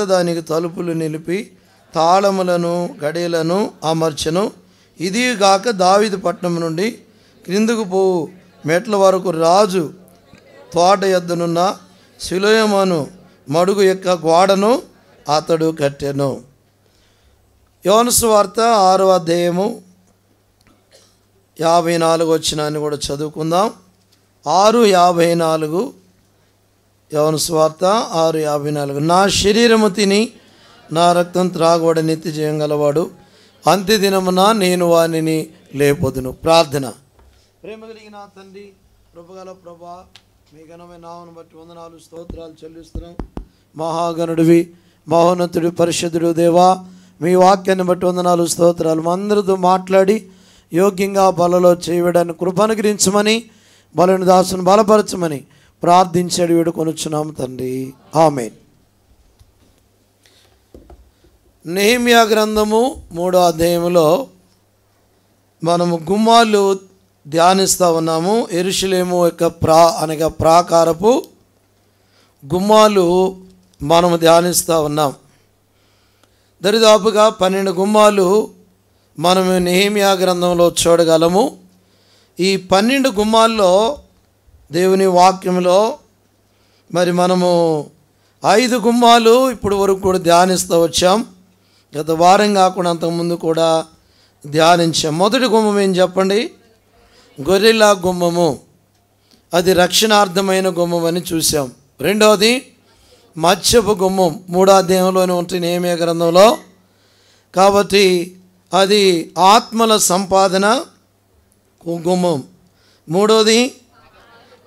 దానికి తలుపులు నిలిపి తాళములను గడియలను అమర్చెను. ఇది గాక దావీదు పట్టణం నుండి క్రిందకు పోవు మెట్ల వరకు రాజు తోట యొద్దనున్న సిలోయమను మడుగు యొక్క గోడను అతడు కట్టెను. యోహాను సువార్త 6వ అధ్యాయము 54 వచనాన్ని కూడా చదువుకుందాం. 6:54 యోహాను సువార్త 6:54. నా శరీరము తిని నా రక్తం త్రాగబడ నిత్య జయం గలవాడు, అంత్య దినమున నేను వానిని లేపొదును. ప్రార్థన. ప్రేమ కలిగిన తండ్రి, కృపగల ప్రభా, మీ ఘనమైన నామమును బట్టి వందనాలు స్తోత్రాలు చెల్లిస్తున్నాం. మహాగణుడివి, మహోన్నతుడి, పరిశుద్ధుడు దేవా, మీ వాక్యాన్ని బట్టి వందనాలు స్తోత్రాలు. మా అందరితో మాట్లాడి యోగ్యంగా బలలో చేయడానికి కృప అనుగ్రహించమని, బలని దాసును బలపరచమని ప్రార్థించాడు వేడుకొనుచున్నాము తండ్రి. ఆమేన్. నెహెమ్యా గ్రంథము 3వ అధ్యాయములో మనము గుమ్మాలు ధ్యానిస్తూ ఉన్నాము. యెరూషలేము యొక్క అనగా ప్రాకారపు గుమ్మాలు మనము ధ్యానిస్తూ ఉన్నాం. దరిదాపుగా 12 గుమ్మాలు మనము నెహెమ్యా గ్రంథంలో చూడగలము. ఈ 12 గుమ్మాల్లో దేవుని వాక్యంలో మరి మనము 5 గుమ్మాలు ఇప్పుడు వరకు కూడా ధ్యానిస్తూ వచ్చాం. గత వారం కాకుండా అంతకుముందు కూడా ధ్యానించాం. మొదటి గుమ్మం ఏం చెప్పండి? గొర్రెల గుమ్మము. అది రక్షణార్థమైన గుమ్మం అని చూసాం. రెండవది మత్స్యపు గుమ్మం, 3వ అధ్యాయంలోనే ఉంటుంది నెహెమ్యా గ్రంథంలో. కాబట్టి అది ఆత్మల సంపాదన గుమ్మం. మూడవది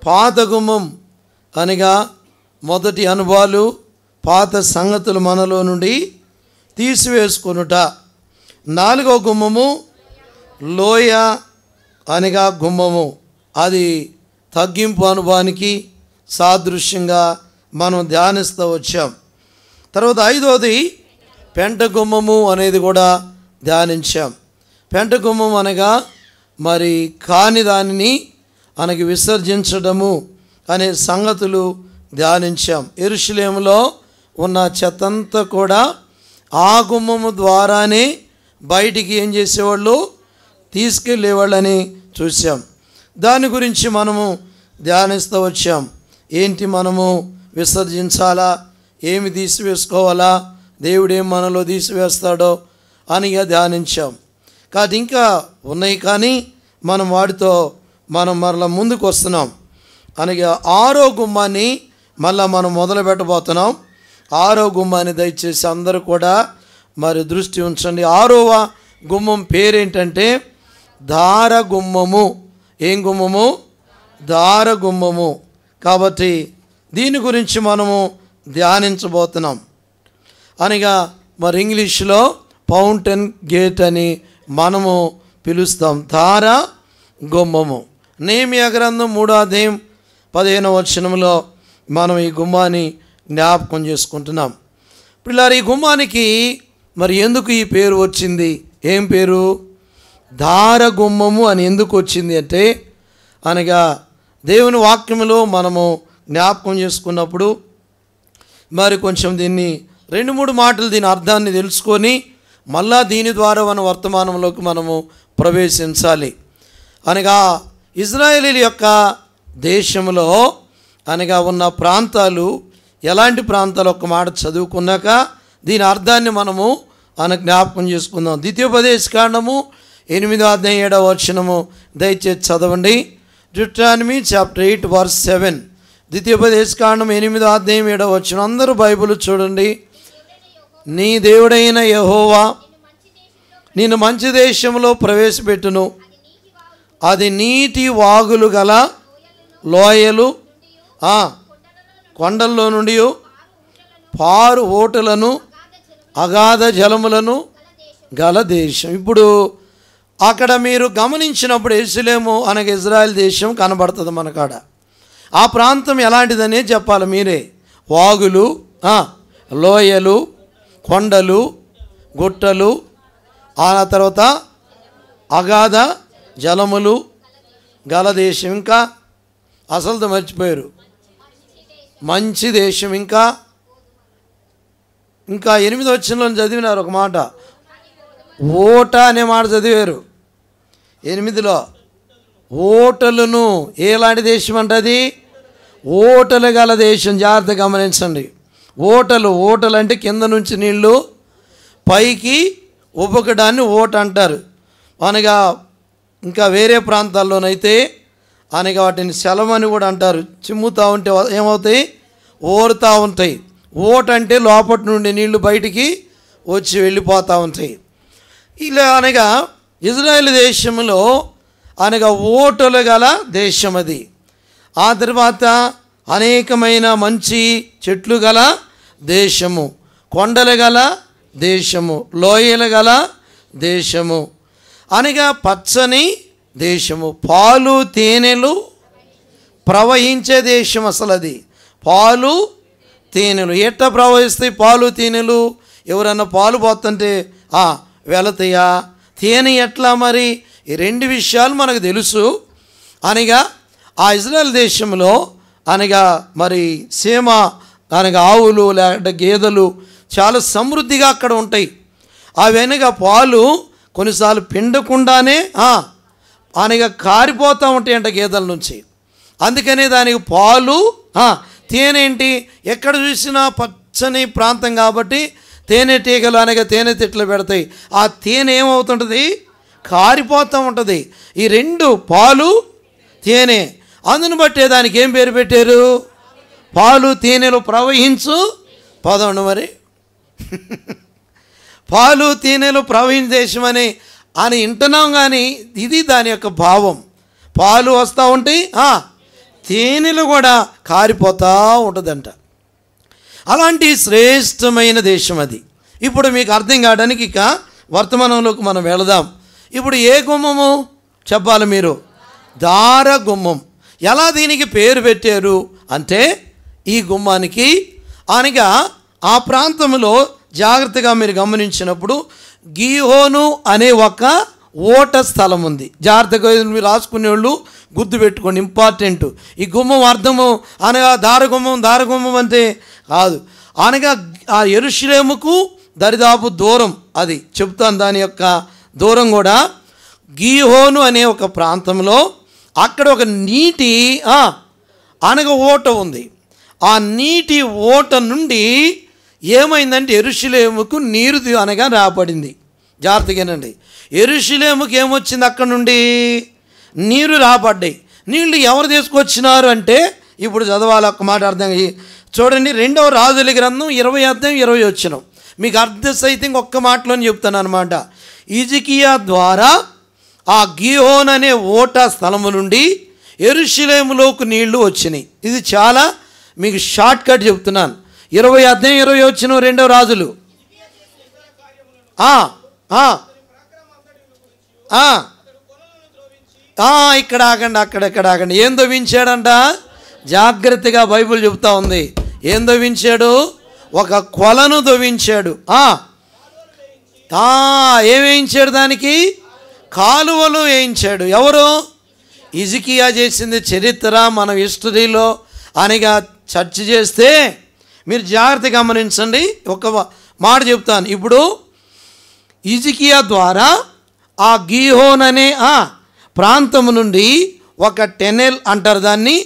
పాత గుమ్మం, అనగా మొదటి అనుభవాలు, పాత సంగతులు మనలో నుండి తీసివేసుకొనుట. 4వ గుమ్మము లోయ, అనగా గుమ్మము. అది తగ్గింపు అనుభవానికి సాదృశ్యంగా మనం ధ్యానిస్తూ వచ్చాం. తర్వాత 5వది పెంట గుమ్మము అనేది కూడా ధ్యానించాం. పెంట గుమ్మం అనగా మరి కాని దానిని మనకి విసర్జించడము అనే సంగతులు ధ్యానించాం. యెరూషలేములో ఉన్న చెత్తంతా కూడా ఆ గుమ్మము ద్వారానే బయటికి ఏం చేసేవాళ్ళు? తీసుకెళ్ళేవాళ్ళని చూసాం. దాని గురించి మనము ధ్యానిస్తూ వచ్చాం. ఏంటి మనము విసర్జించాలా, ఏమి తీసివేసుకోవాలా, దేవుడేం మనలో తీసివేస్తాడో అని ధ్యానించాం. కాబట్టి ఇంకా ఉన్నాయి, కానీ మనం వాటితో మరలా ముందుకు వస్తున్నాం. అనగా 6వ గుమ్మాన్ని మళ్ళీ మనం మొదలు పెట్టబోతున్నాం. 6వ గుమ్మాన్ని దయచేసి అందరూ కూడా మరి దృష్టి ఉంచండి. 6వ గుమ్మం పేరేంటంటే దార గుమ్మము. ఏం గుమ్మము? దార గుమ్మము. కాబట్టి దీని గురించి మనము ధ్యానించబోతున్నాం. అనగా మరి ఇంగ్లీష్లో ఫౌంటైన్ గేట్ అని మనము పిలుస్తాం. దార గుమ్మము. నెహెమ్యా గ్రంథం 3వ అధ్యాయం 15వ వచనంలో మనం ఈ గుమ్మాన్ని జ్ఞాపకం చేసుకుంటున్నాం. పిల్లలు, ఈ గుమ్మానికి మరి ఎందుకు ఈ పేరు వచ్చింది? ఏం పేరు? దార గుమ్మము అని ఎందుకు వచ్చింది అంటే, అనగా దేవుని వాక్యంలో మనము జ్ఞాపకం చేసుకున్నప్పుడు మరి కొంచెం దీన్ని 2-3 మాటలు దీని అర్థాన్ని తెలుసుకొని మళ్ళా దీని ద్వారా మన వర్తమానంలోకి మనము ప్రవేశించాలి. అనగా ఇజ్రాయేలీల యొక్క దేశంలో అనగా ఉన్న ప్రాంతాలు ఎలాంటి ప్రాంతాలు ఒక్క మాట చదువుకున్నాక దీని అర్థాన్ని మనము జ్ఞాపకం చేసుకుందాం. ద్వితీయోపదేశకాండము 8వ అధ్యాయం 7వ వచనము దయచేసి చదవండి. Deuteronomy chapter 8 verse 7. ద్వితీయోపదేశకాండం 8వ అధ్యాయం 7వ వచనం. అందరూ బైబిల్ చూడండి. నీ దేవుడైన యెహోవా నిన్ను మంచి దేశంలో ప్రవేశపెట్టును, అది నీటి వాగులు గల లోయలు, కొండల్లో నుండి పారు ఓటలను, అగాధ జలములను గల దేశం. ఇప్పుడు అక్కడ మీరు గమనించినప్పుడు యెరూషలేము అనగా ఇజ్రాయెల్ దేశం కనబడుతుంది మనకాడ. ఆ ప్రాంతం ఎలాంటిదనే చెప్పాలి మీరే. వాగులు, లోయలు, కొండలు, గుట్టలు, ఆ తర్వాత అగాధ జలములు గల దేశం. ఇంకా అసలుతో మర్చిపోయారు, మంచి దేశం. ఇంకా ఇంకా 8వ వచనంలో చదివినారు ఒక మాట, ఓట అనే మాట చదివారు. 8లో ఓటలును, ఎలాంటి దేశం అంటే అది ఓటలు గల దేశం. జాగ్రత్తగా గమనించండి. ఓటలు అంటే కింద నుంచి నీళ్ళు పైకి ఉబకడాన్ని ఓట అంటారు. అనగా ఇంకా వేరే ప్రాంతాల్లోనైతే అనగా వాటిని శలమని కూడా అంటారు. చిమ్ముతూ ఉంటే ఏమవుతాయి, ఓరుతూ ఉంటాయి. ఓట అంటే లోపటి నుండి నీళ్లు బయటికి వచ్చి వెళ్ళిపోతూ ఉంటాయి. ఇలా అనగా ఇజ్రాయేల్ దేశంలో అనగా ఓటలు గల దేశం అది. ఆ తర్వాత అనేకమైన మంచి చెట్లు గల దేశము, కొండలు గల దేశము, లోయలు గల దేశము, అనగా పచ్చని దేశము, పాలు తేనెలు ప్రవహించే దేశం. అసలు అది పాలు తేనెలు ఎట్లా ప్రవహిస్తాయి? పాలు తేనెలు ఎవరన్నా పాలు పోతుంటే వెళతాయా? తేనె ఎట్లా? మరి ఈ 2 విషయాలు మనకు తెలుసు. అనగా ఆ ఇజ్రాయెల్ దేశంలో అనగా మరి సీమ అనగా ఆవులు లేకపోతే గేదెలు చాలా సమృద్ధిగా అక్కడ ఉంటాయి. అవనగా పాలు కొన్నిసార్లు పిండకుండానే అనగా కారిపోతూ ఉంటాయంట గేదెల నుంచి. అందుకనే దానికి పాలు తేనె ఏంటి, ఎక్కడ చూసినా పచ్చని ప్రాంతం కాబట్టి తేనెటీగలు అనగా తేనె తిట్లు పెడతాయి. ఆ తేనె ఏమవుతుంటుంది, కారిపోతూ ఉంటుంది. ఈ 2 పాలు తేనె, అందును బట్టే దానికి ఏం పేరు పెట్టారు? పాలు తేనెలు ప్రవహించు పదం. మరి పాలు తేనెలు ప్రవహించే దేశం అని వింటున్నాం, కానీ ఇది దాని యొక్క భావం. పాలు వస్తూ ఉంటాయి, తేనెలు కూడా కారిపోతూ ఉంటుందంట. అలాంటి శ్రేష్టమైన దేశం అది. ఇప్పుడు మీకు అర్థం కావడానికి ఇక వర్తమానంలోకి మనం వెళదాం. ఇప్పుడు ఏ గుమ్మము చెప్పాలి మీరు? దార గుమ్మం. ఎలా దీనికి పేరు పెట్టారు అంటే, ఈ గుమ్మానికి అనగా ఆ ప్రాంతంలో జాగ్రత్తగా మీరు గమనించినప్పుడు గీహోను అనే ఒక ఓట స్థలం ఉంది. జాగ్రత్తగా మీరు రాసుకునే వాళ్ళు గుర్తుపెట్టుకోండి, ఇంపార్టెంట్. ఈ గుమ్మం అర్థము అనగా దారగుమ్మం అంటే కాదు, అనగా ఆ యెరూషలేముకు దరిదాపు దూరం. అది చెప్తాను, దాని యొక్క దూరం కూడా. గీహోను అనే ఒక ప్రాంతంలో అక్కడ ఒక నీటి అనగా ఓట ఉంది. ఆ నీటి ఓట నుండి ఏమైందంటే యెరూషలేముకు నీరు అనగా రాబడింది. జాగ్రత్తగానండి, యెరూషలేముకి ఏమొచ్చింది? అక్కడ నుండి నీరు రాబడ్డాయి. నీళ్లు ఎవరు తీసుకొచ్చినారు అంటే, ఇప్పుడు చదవాలి ఒక్క మాట అర్థం చూడండి. 2వ రాజుల గ్రంథం 20:20 మీకు అర్థ సైతం ఒక్క మాటలోనే చెప్తాను అనమాట. హిజ్కియా ద్వారా ఆ గీహోన్ అనే ఓట స్థలము నుండి యెరూషలేములోకి నీళ్లు వచ్చినాయి. ఇది చాలా మీకు షార్ట్ కట్ చెప్తున్నాను. 20:20 2వ రాజులు. ఇక్కడ ఆగండి, అక్కడెక్కడ ఆగండి. ఏం దొవించాడంట? జాగ్రత్తగా బైబిల్ చెబుతా ఉంది. ఏం దొవించాడు? ఒక కొలను దొవించాడు. ఏమేయించాడు? దానికి కాలువలు వేయించాడు. ఎవరు? హిజ్కియా చేసింది చరిత్ర మన హిస్టరీలో అనగా చర్చ చేస్తే మీరు జాగ్రత్తగా గమనించండి. ఒక మాట చెప్తాను. ఇప్పుడు హిజ్కియా ద్వారా ఆ గీహోన్ అనే ప్రాంతం నుండి ఒక టెనెల్ అంటారు దాన్ని,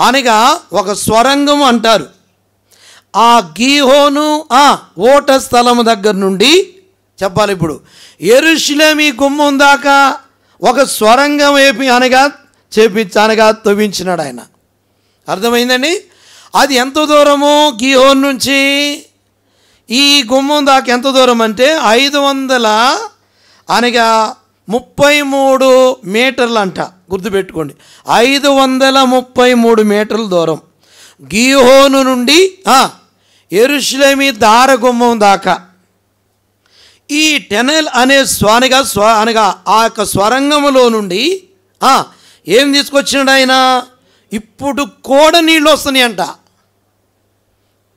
అనగా ఒక స్వరంగం అంటారు. ఆ గీహోను ఓట స్థలము దగ్గర నుండి చెప్పాలి. ఇప్పుడు యెరూషలేము గుమ్మం దాకా ఒక స్వరంగం అనగా తవ్వించినాడు ఆయన. అర్థమైందండి? అది ఎంత దూరము? గీహోన్ నుంచి ఈ గుమ్మం దాకా ఎంత దూరం అంటే 533 మీటర్లు అంట. గుర్తుపెట్టుకోండి, 533 మీటర్ల దూరం గీహోను నుండి యెరూషలేము దారగుమ్మం దాకా. ఈ టెనెల్ అనే అనగా ఆ యొక్క స్వరంగములో నుండి ఏం తీసుకొచ్చినాడు ఆయన? ఇప్పుడు కూడా నీళ్ళు వస్తున్నాయి అంట.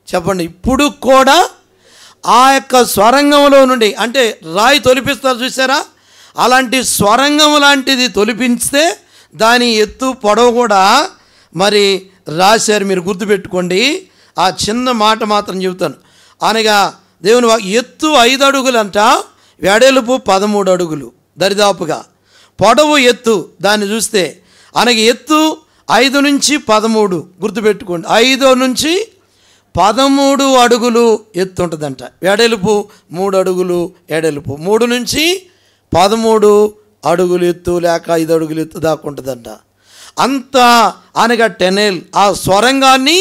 చెప్పండి, ఇప్పుడు కూడా ఆ యొక్క స్వరంగంలో నుండి, అంటే రాయి తొలిపిస్తారు చూసారా, అలాంటి స్వరంగం లాంటిది తొలిపిస్తే దాని ఎత్తు పొడవు కూడా మరి రాశారు. మీరు గుర్తుపెట్టుకోండి. ఆ చిన్న మాట మాత్రం చెబుతాను. అనగా దేవుని ఎత్తు 5 అడుగులంట, వెడల్పు 13 అడుగులు దరిదాపుగా. పొడవు ఎత్తు దాన్ని చూస్తే అనగా ఎత్తు 5 నుంచి 13, గుర్తుపెట్టుకోండి, 5 నుంచి 13 అడుగులు ఎత్తు ఉంటుందంట. వెడల్పు 3 అడుగులు, ఎడల్పు 3 నుంచి 13 అడుగులు ఎత్తు లేక 5 అడుగులు ఎత్తు దాకా ఉంటుందంట. అంత అనగా టెనెల్, ఆ స్వరంగాన్ని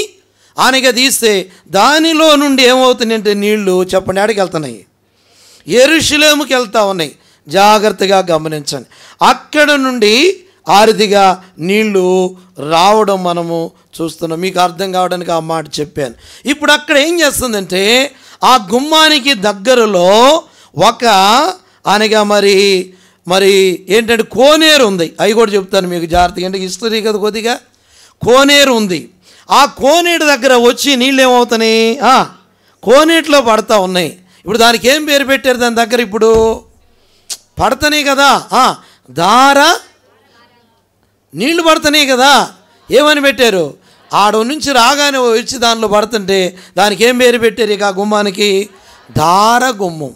అనగా తీస్తే దానిలో నుండి ఏమవుతున్నాయంటే నీళ్లు చెప్పండి ఆడికి వెళ్తున్నాయి, యెరూషలేముకి వెళ్తా ఉన్నాయి. జాగ్రత్తగా గమనించండి. అక్కడ నుండి ఆరిదిగా నీళ్లు రావడం మనము చూస్తున్నాం. మీకు అర్థం కావడానికి ఆ మాట చెప్పాను. ఇప్పుడు అక్కడ ఏం చేస్తుందంటే ఆ గుమ్మానికి దగ్గరలో ఒక అనగా మరి ఏంటంటే కోనేరు ఉంది. అవి కూడా చెప్తాను మీకు జాగ్రత్తగా, అంటే హిస్టరీ కదా కొద్దిగా. కోనేరు ఉంది. ఆ కోనేరు దగ్గర వచ్చి నీళ్ళు ఏమవుతున్నాయి, కోనేటిలో పడతా ఉన్నాయి. ఇప్పుడు దానికి ఏం పేరు పెట్టారు దాని దగ్గర? ఇప్పుడు పడతాయి కదా, దార నీళ్లు పడుతున్నాయి కదా, ఏమని పెట్టారు? ఆడ నుంచి రాగానే వచ్చి దానిలో పడుతుంటే దానికి ఏం పేరు పెట్టారు? ఇక ఆ గుమ్మానికి దార గుమ్మం.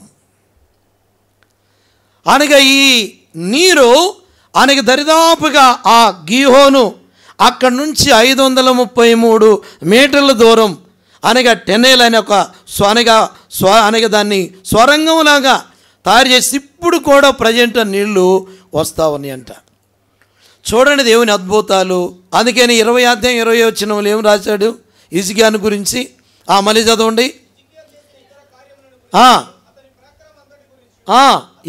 అనగా ఈ నీరు అనగా దరిదాపుగా ఆ గీహోను అక్కడి నుంచి 533 మీటర్ల దూరం అనగా టెనెల్ అనే ఒక అనగా దాన్ని స్వరంగంలాగా తయారు చేసి ఇప్పుడు కూడా ప్రజెంట్ నీళ్లు వస్తూ ఉన్నాయంట. చూడండి దేవుని అద్భుతాలు. అందుకని 20 అధ్యాయం 20 వచనంలో ఏం రాశాడు హిజ్కియాను గురించి? మళ్ళీ చదవండి.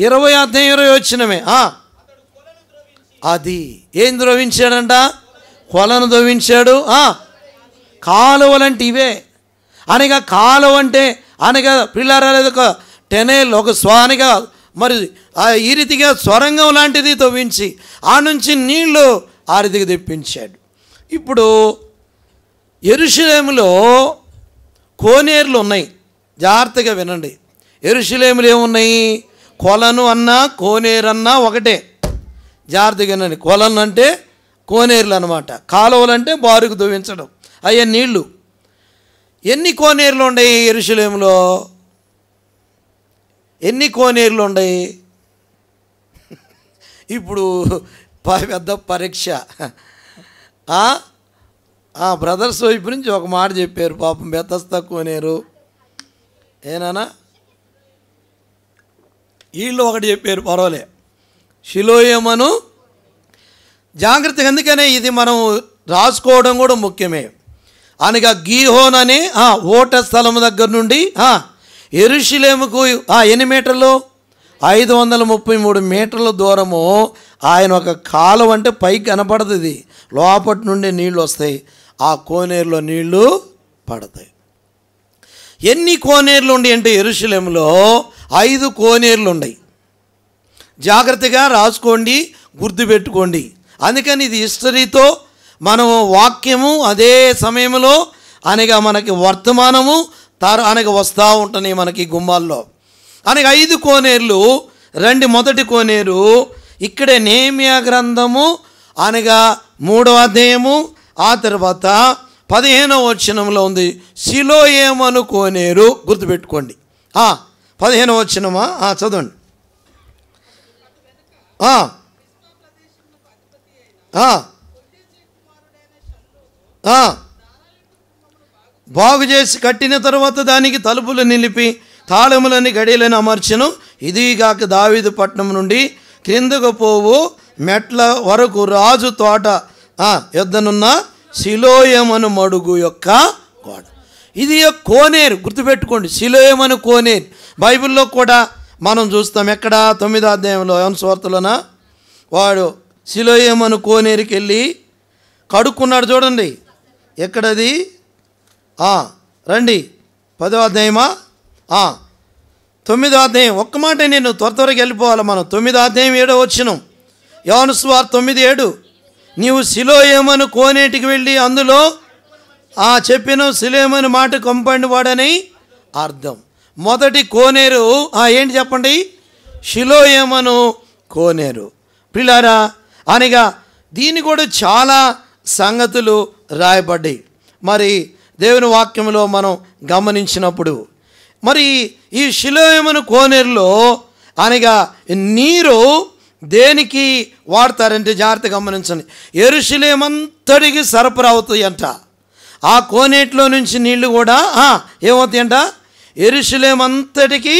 20 అధ్యాయం 20 వచనమే. అది ఏం ద్రోవించాడంట? కొలను ద్రోవించాడు. కాలువలంటే ఇవే. అనగా కాలువ అంటే అనగా పిల్లరాలేదు ఒక టెనెల్, ఒక అనగా మరి ఈ రీతిగా స్వరంగం లాంటిది తవ్వించి ఆ నుంచి నీళ్లు ఆ రీతిగా తెప్పించాడు. ఇప్పుడు యెరూషలేములో కోనేరులు ఉన్నాయి. జాగ్రత్తగా వినండి. యెరూషలేములో ఏమున్నాయి? కొలను అన్నా కోనేరు అన్నా ఒకటే. జాగ్రత్తగా వినండి. కొలను అంటే కోనేరులు అన్నమాట, కాలువలు అంటే బారుకు తవ్వించడం. అయ్యే నీళ్లు. ఎన్ని కోనేరులు ఉన్నాయి యెరూషలేములో? ఎన్ని కోనేరులు ఉన్నాయి? ఇప్పుడు పెద్ద పరీక్ష. బ్రదర్స్ వైపు నుంచి ఒక మాట చెప్పారు పాపం, బెతస్తా కోనేరు ఏనా, వీళ్ళు ఒకటి చెప్పారు, పర్వాలే, షిలోయమను. జాగ్రత్తగా, అందుకనే ఇది మనం రాసుకోవడం కూడా ముఖ్యమే. అనగా గీహోన్ అనే ఓట స్థలం దగ్గర నుండి యెరూషలేముకు ఎన్ని మీటర్లు? 533 మీటర్ల దూరము. ఆయన ఒక కాలువ అంటే పైకి కనపడుతుంది, లోపటి నుండి నీళ్ళు వస్తాయి, ఆ కోనేరులో నీళ్లు పడతాయి. ఎన్ని కోనేరులు ఉన్నాయి అంటే యెరూషలేములో 5 కోనేరులు ఉన్నాయి. జాగ్రత్తగా రాసుకోండి, గుర్తుపెట్టుకోండి. అందుకని ఇది హిస్టరీతో మనం వాక్యము అదే సమయంలో అనగా మనకి వర్తమానము అనగా వస్తూ ఉంటున్నాయి మనకి గుమ్మాల్లో. అనగా 5 కోనేరులు. మొదటి కోనేరు ఇక్కడే నెహెమ్యా గ్రంథము అనగా 3వ అధ్యాయము ఆ తర్వాత 15వ వచనంలో ఉంది. షిలోయమను కోనేరు, గుర్తుపెట్టుకోండి. 15వ వచనమా? చదవండి. బాగు చేసి కట్టిన తర్వాత దానికి తలుపులు నిలిపి తాళములని గడియలను అమర్చెను. ఇదిగాక దావీదు పట్టణం నుండి క్రిందకు పోవు మెట్ల వరకు రాజు తోట యొద్దనున్న షిలోయమను మడుగు యొక్క గోడ. ఇది కోనేరు, గుర్తుపెట్టుకోండి. షిలోయమను కోనేరు బైబిల్లో కూడా మనం చూస్తాం. ఎక్కడ? 9వ అధ్యాయంలో యోహాను సువార్తలోన వాడు షిలోయమను కోనేరుకి వెళ్ళి కడుక్కున్నాడు. చూడండి ఎక్కడది? రండి 10వ అధ్యాయమా? 9వ అధ్యాయం. ఒక్క మాట, నేను త్వరగా వెళ్ళిపోవాలి మనం. 9వ అధ్యాయం 7వ వచనం, యోహాను సువార్త 9:7. నీవు షిలోయమను కోనేటికి వెళ్ళి అందులో చెప్పిన షిలోయమను మాట కంపండి వాడని అర్థం. మొదటి కోనేరు ఏంటి చెప్పండి? షిలోయమను కోనేరు. పిల్లారా, అనగా దీని కూడా చాలా సంగతులు రాయబడ్డాయి. మరి దేవుని వాక్యంలో మనం గమనించినప్పుడు మరి ఈ షిలోయమును కోనేరులో అనగా నీరు దేనికి వాడతారంటే జాగ్రత్తగా గమనించండి. యెరూషలేమంతటికి సరఫరా అవుతాయి అంట. ఆ కోనేటిలో నుంచి నీళ్లు కూడా ఏమవుతాయంట, యెరూషలేమంతటికి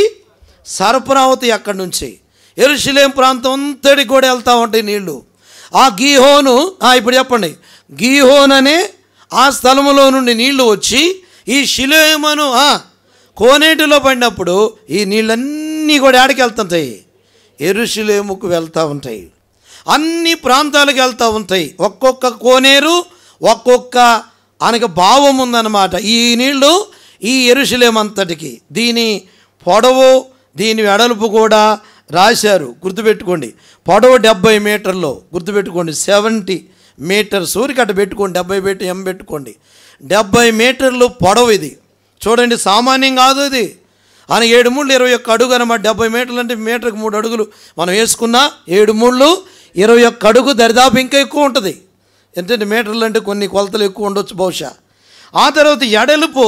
సరఫరా అవుతాయి. అక్కడి నుంచి యెరూషలేం ప్రాంతం అంతటికి కూడా వెళ్తూ ఉంటాయి నీళ్లు. ఆ గీహోను, ఇప్పుడు చెప్పండి, గీహోన్ అనే ఆ స్థలములో నుండి నీళ్లు వచ్చి ఈ షిలోయమును కోనేటిలో పడినప్పుడు ఈ నీళ్ళన్నీ కూడా ఆడికి వెళ్తుంటాయి, యెరూషలేముకు వెళ్తూ ఉంటాయి. అన్ని ప్రాంతాలకు వెళ్తూ ఉంటాయి. ఒక్కొక్క కోనేరు ఒక్కొక్క అనగా భావం ఉందన్నమాట. ఈ నీళ్లు ఈ యెరూషలేము అంతటికి, దీని పొడవు దీని వెడల్పు కూడా రాశారు, గుర్తుపెట్టుకోండి. పొడవు 70 మీటర్లు, గుర్తుపెట్టుకోండి. 70 మీటర్స్ ఊరికి అట్ట పెట్టుకోండి, 70 పెట్టి ఎం పెట్టుకోండి. 70 మీటర్లు పొడవు ఇది. చూడండి, సామాన్యం కాదు ఇది. అని 7 మూళ్ళు 21 అడుగు అనమాట. 70 మీటర్లు అంటే మీటర్కి 3 అడుగులు మనం వేసుకున్నా 7 మూళ్ళు 21 అడుగు, దరిదాపు ఇంకా ఎక్కువ ఉంటుంది. ఎంతంటే మీటర్లు అంటే కొన్ని కొలతలు ఎక్కువ ఉండొచ్చు బహుశా. ఆ తర్వాత ఎడలుపు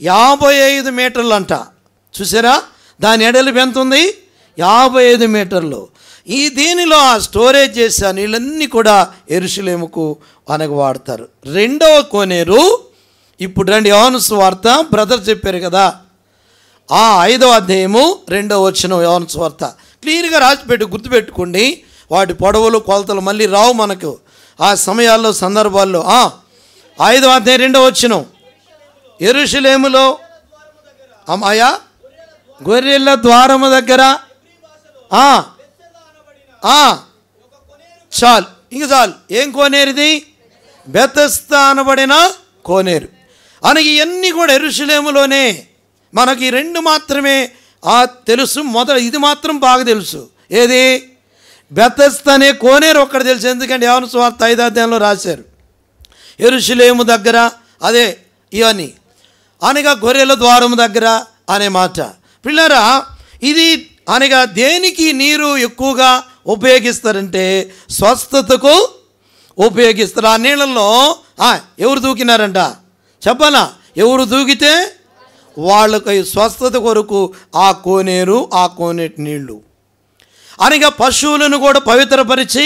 55 మీటర్లు అంట. చూసారా, దాని ఎడలుపు ఎంత ఉంది, 55 మీటర్లు. ఈ దీనిలో ఆ స్టోరేజ్ చేసే నీళ్ళన్నీ కూడా యెరూషలేముకు అనగా వాడతారు. రెండవ కోనేరు, ఇప్పుడు రండి, యోహాను సువార్త బ్రదర్ చెప్పారు కదా, ఆ 5వ అధ్యాయము 2వ వచనం యోహాను సువార్త క్లియర్గా రాసిపెట్టి గుర్తుపెట్టుకోండి. వాటి పొడవులు కొలతలు మళ్ళీ రావు మనకు ఆ సమయాల్లో సందర్భాల్లో. 5వ అధ్యాయం 2వ వచనం, యెరూషలేములో అమ్మాయా గొర్రెల ద్వారము దగ్గర చాలు, ఇంక చాలు. ఏం కోనేరుది, బెతెస్దా అనబడిన కోనేరు. అనగా ఇవన్నీ కూడా యెరూషలేములోనే. మనకి 2 మాత్రమే తెలుసు. ఇది మాత్రం బాగా తెలుసు, ఏది, బెతెస్దా అనే కోనేరు ఒక్కటి తెలుసు. ఎందుకంటే యోహాను సువార్త 5వ అధ్యాయంలో రాశారు, యెరూషలేము దగ్గర అదే ఇవన్నీ అనగా గొర్రెల ద్వారము దగ్గర అనే మాట. పిల్లరా, ఇది అనగా దేనికి నీరు ఎక్కువగా ఉపయోగిస్తారంటే స్వస్థతకు ఉపయోగిస్తారు. ఆ నీళ్ళల్లో ఎవరు దూకినారంట చెప్పాలా, ఎవరు దూకితే వాళ్ళకి స్వస్థత కొరకు ఆ కోనేరు, ఆ కోనేటి నీళ్లు అనగా పశువులను కూడా పవిత్రపరిచి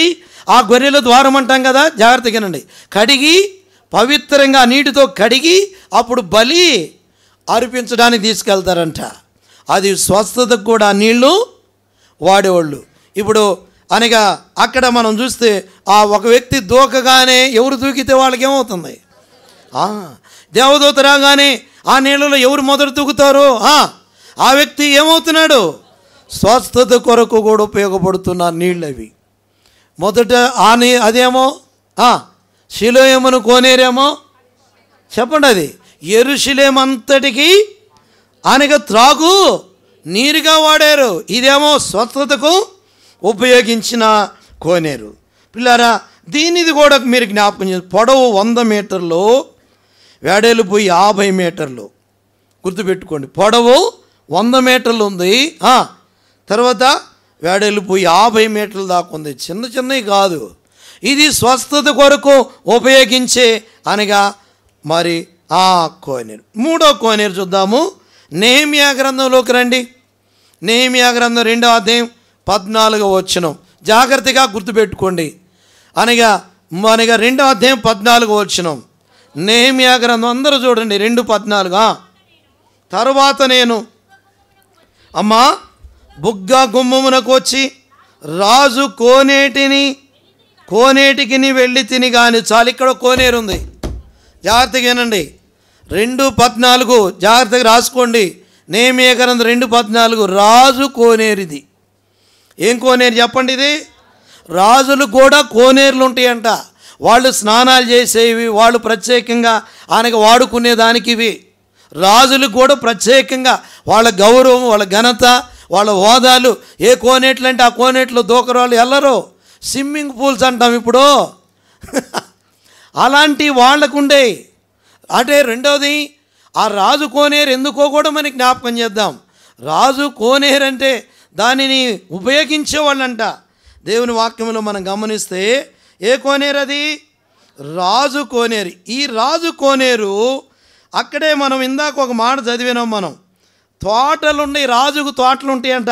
ఆ గొర్రెల ద్వారం అంటాం కదా, జాగ్రత్తగానండి, కడిగి పవిత్రంగా నీటితో కడిగి అప్పుడు బలి అర్పించడానికి తీసుకెళ్తారంట. అది స్వస్థతకు కూడా నీళ్లు వాడేవాళ్ళు. ఇప్పుడు అనగా అక్కడ మనం చూస్తే ఒక వ్యక్తి దూకగానే ఎవరు దూకితే వాళ్ళకి ఏమవుతుంది, దేవదూత రాగానే ఆ నీళ్ళలో ఎవరు మొదట దూకుతారో ఆ వ్యక్తి ఏమవుతున్నాడు, స్వస్థత కొరకు కూడా ఉపయోగపడుతున్న నీళ్ళు అవి. మొదట అదేమో షిలోయమును కోనేరేమో చెప్పండి, అది యెరూషలేమంతటికి అనగా త్రాగు నీరుగా వాడారు. ఇదేమో స్వస్థతకు ఉపయోగించిన కోనేరు. పిల్లారా, దీనిది కూడా మీరు జ్ఞాపకం చేసి, పొడవు 100 మీటర్లు, వెడల్పు 50 మీటర్లు. గుర్తుపెట్టుకోండి, పొడవు 100 మీటర్లు ఉంది, తర్వాత వెడల్పు 50 మీటర్ల దాకా ఉంది. చిన్న చిన్నవి కాదు. ఇది స్వస్థత కొరకు ఉపయోగించే అనగా మరి ఆ కోనేరు. 3వ కోనేరు చూద్దాము. నెహెమ్యా గ్రంథంలోకి రండి. నెహెమ్యా గ్రంథం 2వ అధ్యాయం 14వ వచనం జాగ్రత్తగా గుర్తుపెట్టుకోండి. అనగా 2వ అధ్యాయం 14వ వచనం నెహెమ్యా గ్రంథం అందరూ చూడండి. 2:14. తరువాత నేను అమ్మా బుగ్గ గుమ్మమునకు వచ్చి రాజు కోనేటికి వెళ్ళి తిని కానీ చాలు. ఇక్కడ కోనేరు ఉంది, జాగ్రత్తగా వినండి. 2:14 జాగ్రత్తగా రాసుకోండి. నెహెమ్యా గ్రంథం 2:14 రాజు కోనేరిది. ఏం కోనేరు చెప్పండి, ఇది రాజులు కూడా కోనేరులు ఉంటాయంట. వాళ్ళు స్నానాలు చేసేవి, వాళ్ళు ప్రత్యేకంగా ఆయనకు వాడుకునేదానికి ఇవి. రాజులు కూడా ప్రత్యేకంగా వాళ్ళ గౌరవం, వాళ్ళ ఘనత, వాళ్ళ హోదాలు. ఏ కోనేట్లు అంటే ఆ కోనేట్లో దూకరు వాళ్ళు, వెళ్ళరు. స్విమ్మింగ్ పూల్స్ అంటాం ఇప్పుడు అలాంటి వాళ్ళకుండే. అంటే రెండవది, ఆ రాజు కోనేరు ఎందుకో కూడా మనకి జ్ఞాపకం చేద్దాం. రాజు కోనేరు అంటే దానిని ఉపయోగించేవాళ్ళంట. దేవుని వాక్యంలో మనం గమనిస్తే ఏ కోనేరు అది, రాజు కోనేరు. ఈ రాజు కోనేరు అక్కడే మనం ఇందాక ఒక మాట చదివినాం మనం. తోటలు ఉన్నాయి, రాజుకు తోటలు ఉంటాయంట.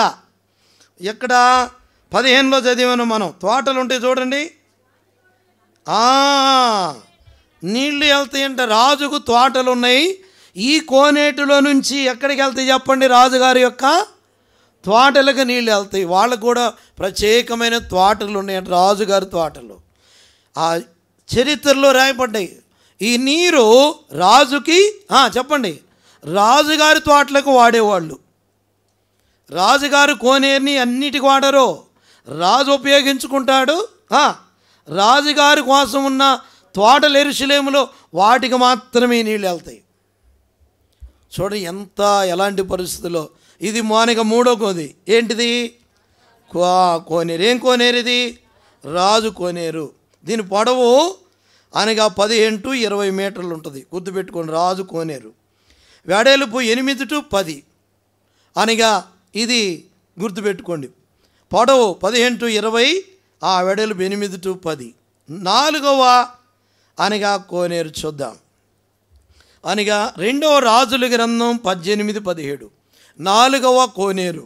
ఎక్కడ 15లో చదివాను మనం. తోటలు ఉంటాయి చూడండి, నీళ్ళు వెళ్తాయంట. రాజుకు తోటలు ఉన్నాయి. ఈ కోనేటిలో నుంచి ఎక్కడికి వెళ్తాయి చెప్పండి? రాజుగారి యొక్క తోటలకు నీళ్ళు వెళ్తాయి. వాళ్ళకు కూడా ప్రత్యేకమైన తోటలు ఉన్నాయంట, రాజుగారి తోటలు. ఆ చరిత్రలో రాయబడ్డాయి. ఈ నీరు రాజుకి చెప్పండి, రాజుగారి తోటలకు వాడేవాళ్ళు. రాజుగారు కోనేరుని అన్నిటికి వాడరు, రాజు ఉపయోగించుకుంటాడు. రాజుగారి కోసం ఉన్న తోటలు యెరూషలేములో వాటికి మాత్రమే నీళ్ళు వెళ్తాయి. చూడండి ఎలాంటి పరిస్థితుల్లో. ఇది మానిక 3వ కోది. ఏంటిది? కోనేరు. ఏం కోనేరు ఇది? రాజు కోనేరు. దీని పొడవు అనగా 15 to 20 మీటర్లు ఉంటుంది. గుర్తుపెట్టుకోండి, రాజు కోనేరు. వెడల్పు 8 to 10 అనగా ఇది గుర్తుపెట్టుకోండి. పొడవు 15 to 20, ఆ వెడల్పు 8 to 10. 4వ అనగా కోనేరు చూద్దాం. అనగా 2వ రాజుల గ్రంథం 18-17. 4వ కోనేరు.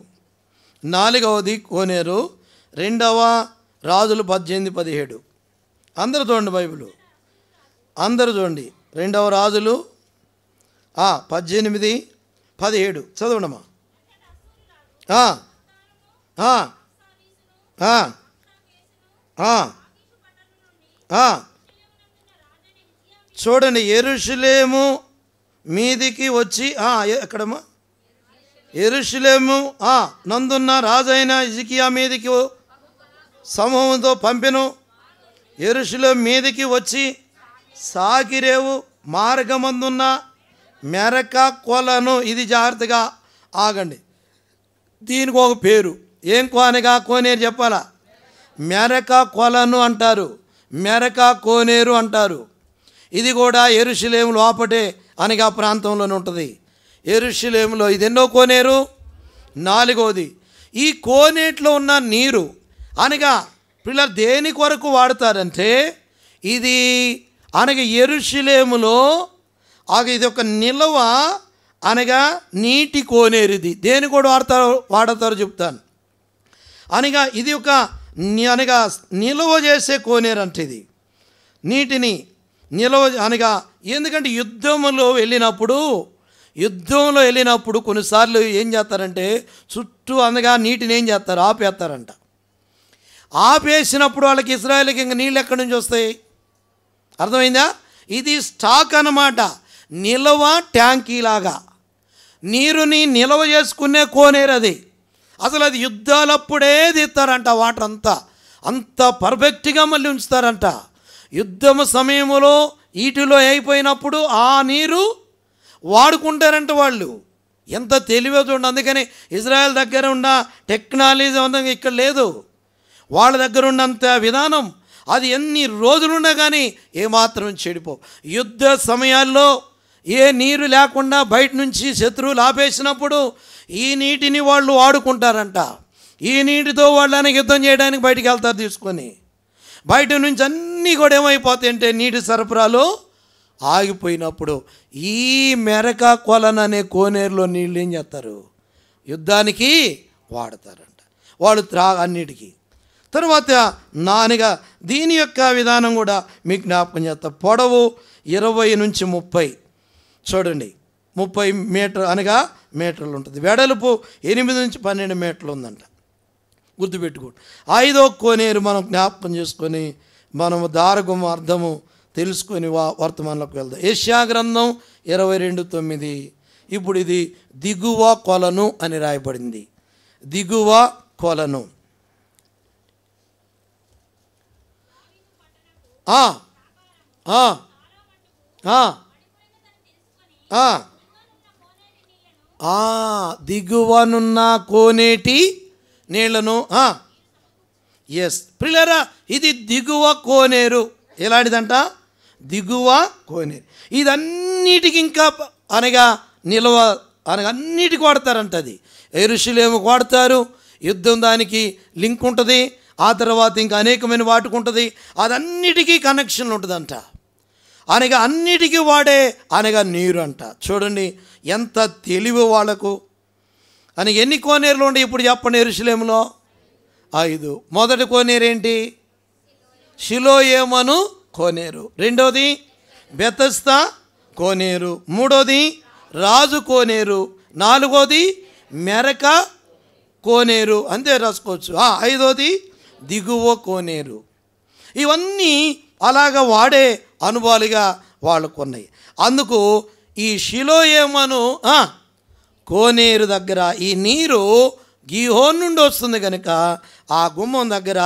4వది కోనేరు. 2వ రాజులు 18-17. అందరూ చూడండి బైబిల్, అందరూ చూడండి. 2వ రాజులు 18-17 చదవండమ్మా. చూడండి, యెరూషలేము మీదికి వచ్చి ఎక్కడమ్మా? యెరూషలేము నందున్న రాజైన హిజ్కియా మీదికి సమూహంతో పంపెను. యెరూషలేము మీదికి వచ్చి సాకిరేవు మార్గమందున్న మెరక కొలను. ఇది జాగ్రత్తగా ఆగండి, దీనికి ఒక పేరు. ఏం కోనగా కోనేరు చెప్పాలా? మెరక కొలను అంటారు, మెరక కోనేరు అంటారు. ఇది కూడా యెరూషలేము లోపటే అనగా ప్రాంతంలోనే ఉంటుంది. యెరూషలేములో ఇది ఎన్నో కోనేరు? 4వది. ఈ కోనేట్లో ఉన్న నీరు అనగా పిల్లలు దేని కొరకు వాడతారంటే, ఇది అనగా యెరూషలేములో ఇది ఒక నిల్వ అనగా నీటి కోనేరు. ఇది దేని కూడా వాడతారో చెప్తాను. అనగా ఇది ఒక అనగా నిల్వ చేసే కోనేరు అంటే ఇది నీటిని నిల్వ అనగా. ఎందుకంటే యుద్ధంలో వెళ్ళినప్పుడు కొన్నిసార్లు ఏం చేస్తారంటే చుట్టూ అనగా నీటిని ఏం చేస్తారు? ఆపేస్తారంట. ఆపేసినప్పుడు వాళ్ళకి ఇశ్రాయేలుకి ఇంకా నీళ్ళు ఎక్కడి నుంచి వస్తాయి? అర్థమైందా? ఇది స్టాక్ అన్నమాట, నిల్వ ట్యాంకీలాగా నీరుని నిల్వ చేసుకునే కోనేరు అది. అసలు అది యుద్ధాలప్పుడే తీస్తారంట. వాటర్ అంత పర్ఫెక్ట్గా మళ్ళీ ఉంచుతారంట. యుద్ధం సమయంలో ఈటిలో అయిపోయినప్పుడు ఆ నీరు వాడుకుంటారంట వాళ్ళు. ఎంత తెలివో చూడండి. అందుకని ఇజ్రాయెల్ దగ్గర ఉన్న టెక్నాలజీ అంతా ఇక్కడ లేదు. వాళ్ళ దగ్గర ఉన్నంత విధానం అది ఎన్ని రోజులున్నా కానీ ఏమాత్రం చెడిపో. యుద్ధ సమయాల్లో ఏ నీరు లేకుండా బయట నుంచి శత్రువులు ఆపేసినప్పుడు ఈ నీటిని వాళ్ళు వాడుకుంటారంట. ఈ నీటితో వాళ్ళని యుద్ధం చేయడానికి బయటికి వెళ్తారు తీసుకొని. బయట నుంచి అన్నీ కూడా ఏమైపోతాయంటే నీటి సరఫరాలు ఆగిపోయినప్పుడు ఈ మెరక కొలను అనే కోనేరులో నీళ్ళు ఏం చేస్తారు? యుద్ధానికి వాడతారంట వాళ్ళు అన్నిటికీ. తర్వాత నానిగా దీని యొక్క విధానం కూడా మీకు జ్ఞాపకం చేస్తా. పొడవు 20 నుంచి 30 చూడండి, 30 మీటర్ అనగా మీటర్లు ఉంటుంది. వెడల్పు 8 నుంచి 12 మీటర్లు ఉందంట. గుర్తుపెట్టుకోండి. 5వ కోనేరు మనం జ్ఞాపకం చేసుకొని మనము దారగుమ అర్థము తెలుసుకొని వర్తమానంలోకి వెళ్దాం. యెషయా గ్రంథం 22:9. ఇప్పుడు ఇది దిగువ కొలను అని రాయబడింది. దిగువ కొలను. దిగువనున్న కోనేటి నీళ్లను. ఎస్ ప్రియులారా, ఇది దిగువ కోనేరు. ఎలాంటిదంట? దిగువ కోనేరు. ఇదన్నిటికి ఇంకా అనగా నిల్వ అనగా అన్నిటికి వాడతారంట. అది యెరూషలేముకు వాడతారు. యుద్ధం దానికి లింక్ ఉంటుంది. ఆ తర్వాత ఇంకా అనేకమైన వాటికి ఉంటుంది. అదన్నిటికీ కనెక్షన్ ఉంటుందంట. అనగా అన్నిటికీ వాడే అనగా నీరు అంట. చూడండి ఎంత తెలివి వాళ్ళకు. అని ఎన్ని కోనేరులు ఉండే ఇప్పుడు చెప్పండి యెరూషలేములో? 5. మొదటి కోనేరు ఏంటి? షిలోయేమను కోనేరు. రెండోది బెతస్దా కోనేరు. మూడోది రాజు కోనేరు. నాలుగోది మెరక కోనేరు. అంతే రాసుకోవచ్చు. 5వది దిగువ కోనేరు. ఇవన్నీ అలాగా వాడే అనుభవాలుగా వాళ్ళకున్నాయి. అందుకు ఈ షిలోయేమను కోనేరు దగ్గర ఈ నీరు గీహోన్ నుండి వస్తుంది కనుక ఆ గుమ్మం దగ్గర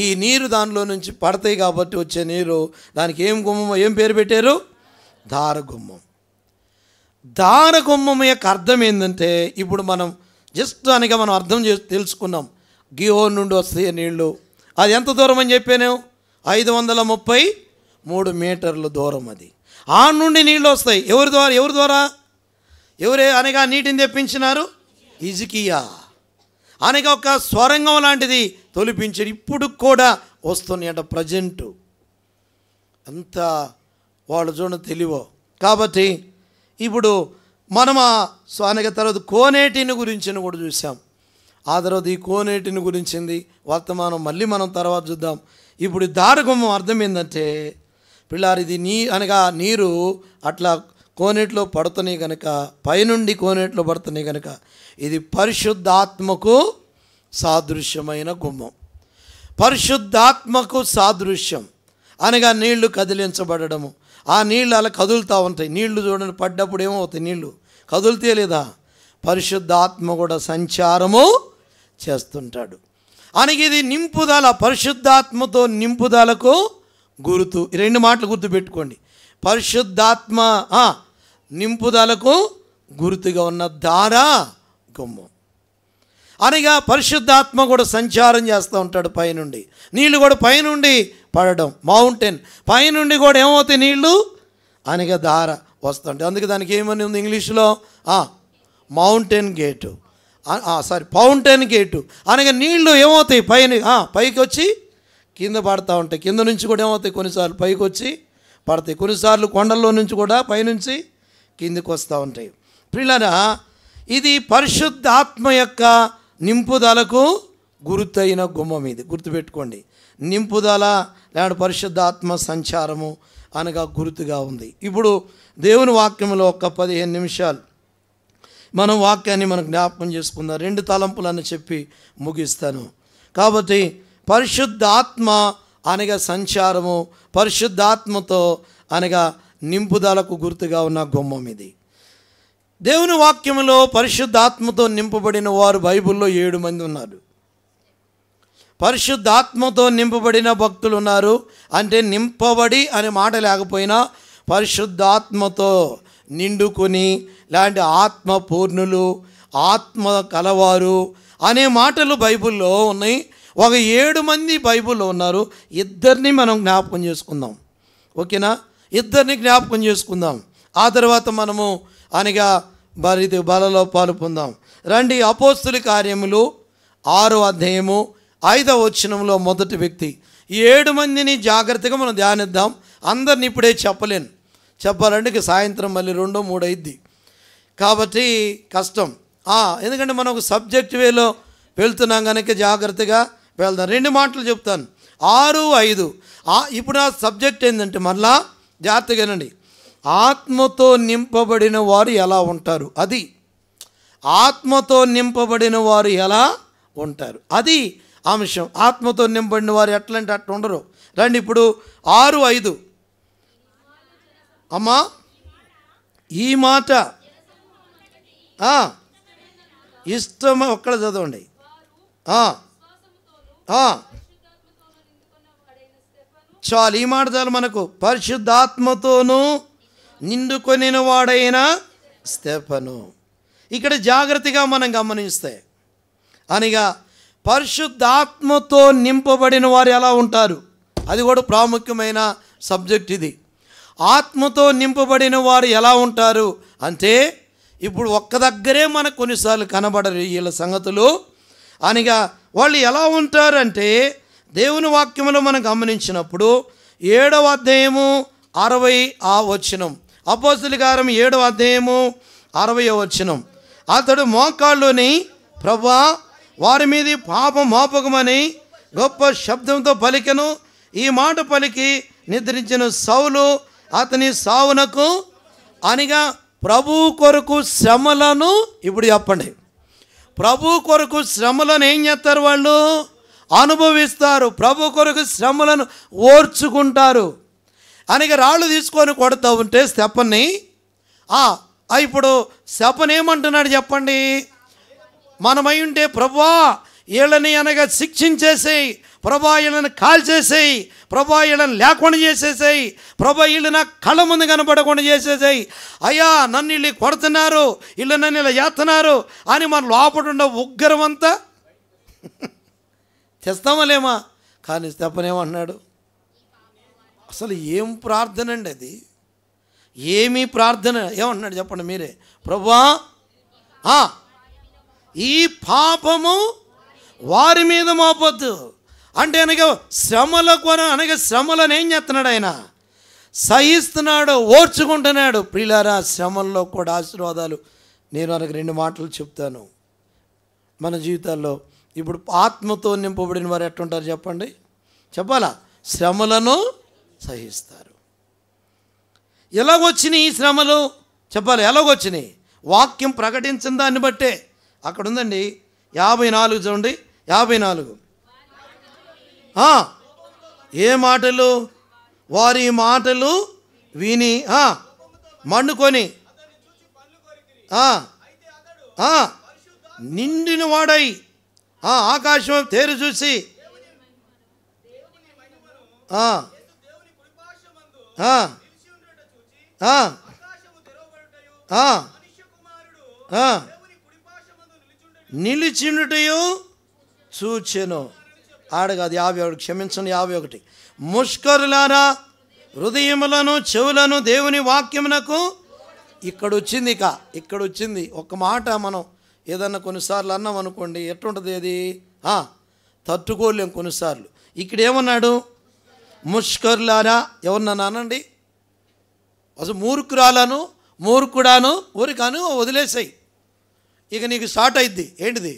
ఈ నీరు దానిలో నుంచి పడతాయి కాబట్టి వచ్చే నీరు దానికి ఏం పేరు పెట్టారు? దారగుమ్మం. దారగుమ్మం యొక్క అర్థం ఏంటంటే ఇప్పుడు మనం జస్ట్ అనగా మనం అర్థం చేసి తెలుసుకున్నాం. గీహోన్ నుండి వస్తాయి నీళ్ళు. అది ఎంత దూరం అని చెప్పాను? 533 మీటర్ల దూరం. అది ఆ నుండి నీళ్ళు వస్తాయి. ఎవరి ద్వారా ఎవరే అనగా నీటిని తెప్పించినారు? హిజ్కియా అనగా ఒక స్వరంగం లాంటిది తొలిపించారు. ఇప్పుడు కూడా వస్తున్నాయట ప్రజెంటు. అంత వాళ్ళు చూడ తెలివో. కాబట్టి ఇప్పుడు మనం అనగా తర్వాత కోనేటిని గురించి కూడా చూసాం. ఆ తర్వాత ఈ కోనేటిని గురించింది వర్తమానం మళ్ళీ మనం తర్వాత చూద్దాం. ఇప్పుడు దారగుమ్మం అర్థం ఏంటంటే పిల్లారు ఇది అనగా నీరు అట్లా కోనేటిలో పడుతున్నాయి కనుక, పైనుండి కోనేటిలో పడుతున్నాయి కనుక ఇది పరిశుద్ధాత్మకు సాదృశ్యమైన గుమ్మం. పరిశుద్ధాత్మకు సాదృశ్యం అనగా నీళ్లు కదిలించబడము. ఆ నీళ్ళు అలా కదులుతూ ఉంటాయి. నీళ్లు చూడండి, పడ్డప్పుడు ఏమవుతాయి? నీళ్లు కదులుతే లేదా? పరిశుద్ధాత్మ కూడా సంచారము చేస్తుంటాడు. అనగా ఇది నింపుదల, పరిశుద్ధాత్మతో నింపుదలకు గుర్తు. ఈ 2 మాటలు గుర్తుపెట్టుకోండి. పరిశుద్ధాత్మ నింపుదలకు గుర్తుగా ఉన్న దారా గుమ్మం. అనగా పరిశుద్ధాత్మ కూడా సంచారం చేస్తూ ఉంటాడు పైనుండి. నీళ్ళు కూడా పైనుండి పడడం, మౌంటైన్ పైనుండి కూడా ఏమవుతాయి? నీళ్ళు అనగా దార వస్తుంటాయి. అందుకే దానికి ఏమని ఉంది ఇంగ్లీష్లో? Mountain gate, fountain gate. అనగా నీళ్ళు ఏమవుతాయి? పైకి వచ్చి కింద పడతా ఉంటాయి. కింద నుంచి కూడా ఏమవుతాయి? కొన్నిసార్లు పైకి వచ్చి పడతాయి. కొన్నిసార్లు కొండల్లో నుంచి కూడా పైనుంచి కిందికి వస్తూ ఉంటాయి. పిల్లరా, ఇది పరిశుద్ధాత్మ యొక్క నింపుదలకు గుర్తైన గుమ్మం. ఇది గుర్తుపెట్టుకోండి. నింపుదల లేదంటే పరిశుద్ధాత్మ సంచారము అనగా గుర్తుగా ఉంది. ఇప్పుడు దేవుని వాక్యంలో ఒక 15 నిమిషాలు మనం వాక్యాన్ని మనం జ్ఞాపకం చేసుకుందాం. 2 తలంపులను చెప్పి ముగిస్తాను. కాబట్టి పరిశుద్ధాత్మ అనగా సంచారము, పరిశుద్ధాత్మతో అనగా నింపుదలకు గుర్తుగా ఉన్న గుమ్మం ఇది. దేవుని వాక్యంలో పరిశుద్ధాత్మతో నింపబడిన వారు బైబిల్లో 7 మంది ఉన్నారు. పరిశుద్ధాత్మతో నింపబడిన భక్తులు ఉన్నారు. అంటే నింపబడి అనే మాట లేకపోయినా పరిశుద్ధాత్మతో నిండుకొని లాంటి ఆత్మ పూర్ణులు, ఆత్మ కలవారు అనే మాటలు బైబిల్లో ఉన్నాయి. ఒక 7 మంది బైబిల్లో ఉన్నారు. 2 మనం జ్ఞాపకం చేసుకుందాం. ఓకేనా? 2 జ్ఞాపకం చేసుకుందాం. ఆ తర్వాత మనము అనగా బలలో పాలు పొందాం. రండి, అపోస్తుల కార్యములు 6వ అధ్యాయము 5వ వచనంలో మొదటి వ్యక్తి. ఈ 7 మందిని జాగ్రత్తగా మనం ధ్యానిద్దాం. అందరిని ఇప్పుడే చెప్పలేను. చెప్పాలంటే ఇక సాయంత్రం మళ్ళీ 2, 3 అయింది కాబట్టి కష్టం. ఎందుకంటే మనం ఒక సబ్జెక్ట్ వేలో వెళ్తున్నాం కనుక జాగ్రత్తగా వెళ్దాం. 2 మాటలు చెప్తాను. 6, 5. ఇప్పుడు ఆ సబ్జెక్ట్ ఏంటంటే మళ్ళా జాగ్రత్తగానండి. ఆత్మతో నింపబడిన వారు ఎలా ఉంటారు? అది ఆత్మతో నింపబడిన వారు ఎలా ఉంటారు అది అంశం. ఆత్మతో నింపబడిన వారు ఎట్లంటే అట్లా ఉండరు. రండి ఇప్పుడు 6, 5. అమ్మా ఈ మాట ఇష్టం ఒక్కడ చదవండి. చాలు, ఈ మాట చాలు మనకు. పరిశుద్ధాత్మతోనూ నిండుకొనిన వాడైన స్తెఫను. ఇక్కడ జాగ్రత్తగా మనం గమనిస్తే అనగా పరిశుద్ధాత్మతో నింపబడిన వారు ఎలా ఉంటారు అది కూడా ప్రాముఖ్యమైన సబ్జెక్ట్ ఇది. ఆత్మతో నింపబడిన వారు ఎలా ఉంటారు అంటే ఇప్పుడు ఒక్క దగ్గరే మనకు కొన్నిసార్లు కనబడరు వీళ్ళ సంగతులు. అనగా వాళ్ళు ఎలా ఉంటారంటే దేవుని వాక్యంలో మనం గమనించినప్పుడు 7వ అధ్యాయము 60వ వచనం, అపోస్తలుల కార్యం 7వ అధ్యాయము 60వ వచనం. అతడు మోకాళ్ళుని, ప్రభువా వారి మీద పాపం మోపకమని గొప్ప శబ్దంతో పలికెను. ఈ మాట పలికి నిద్రించిన సౌలు అతని సావునకు అనగా ప్రభు కొరకు శ్రమలను, ఇప్పుడు చెప్పండి, ప్రభు కొరకు శ్రమలను ఏం చేస్తారు? వాళ్ళు అనుభవిస్తారు. ప్రభు కొరకు శ్రమలను ఓర్చుకుంటారు. అనగా రాళ్ళు తీసుకొని కొడుతూ ఉంటే స్టెఫన్ని, ఇప్పుడు స్టెఫన్ ఏమంటున్నాడు చెప్పండి? మనమై ఉంటే ప్రభువా వీళ్ళని అనగా శిక్షించేసేయి, ప్రభా వీళ్ళని కాల్చేసేయి, ప్రభా వీళ్ళని లేకుండా చేసేసేయి, ప్రభా వీళ్ళు నా కళ్ళ ముందు కనపడకుండా చేసేసేయి, అయ్యా నన్ను వీళ్ళు కొడుతున్నారు, వీళ్ళు నన్ను ఇలా చేస్తున్నారు అని మన లోపల ఉన్న ఉగ్రం అంతా తెస్తామా లేమా? కానీ స్టెఫన్ ఏమన్నాడు? అసలు ఏం ప్రార్థన అండి అది? ఏమీ ప్రార్థన ఏమంటున్నాడు చెప్పండి మీరే? ప్రభువా ఈ పాపము వారి మీద మోపొద్దు అంటే అనగా అనగా శ్రమలను ఏం చేస్తున్నాడు? ఆయన సహిస్తున్నాడు, ఓర్చుకుంటున్నాడు. ప్రియులారా, శ్రమల్లో కూడా ఆశీర్వాదాలు. నేను అనగా 2 మాటలు చెప్తాను. మన జీవితాల్లో ఇప్పుడు ఆత్మతో నింపబడిన వారు ఎట్లుంటారు చెప్పండి? చెప్పాలా? శ్రమలను సహిస్తారు. ఎలాగొచ్చినాయి ఈ శ్రమలు? చెప్పాలి, ఎలాగొచ్చినాయి? వాక్యం ప్రకటించిన దాన్ని బట్టే. అక్కడ ఉందండి 54 చూడండి, 54. ఏ మాటలు? వారి మాటలు విని మండుకొని నిండిన వాడై ఆకాశం తేరు చూసి నిలిచినటయు చూచెను. ఆడగాది 51, క్షమించండి 51. ముష్కరులారా హృదయములను చెవులను దేవుని వాక్యమునకు. ఇక్కడ వచ్చింది ఒక మాట. మనం ఏదన్నా కొన్నిసార్లు అన్నాం అనుకోండి, ఎట్లుంటుంది అది? తట్టుకోలేం కొన్నిసార్లు. ఇక్కడ ఏమన్నాడు? ముష్కరులారా. ఎవరినన్నా అనండి, అసలు మూర్ఖుడాను ఊరికాను వదిలేసాయి. ఇక నీకు స్టార్ట్ అయిద్ది. ఏంటిది?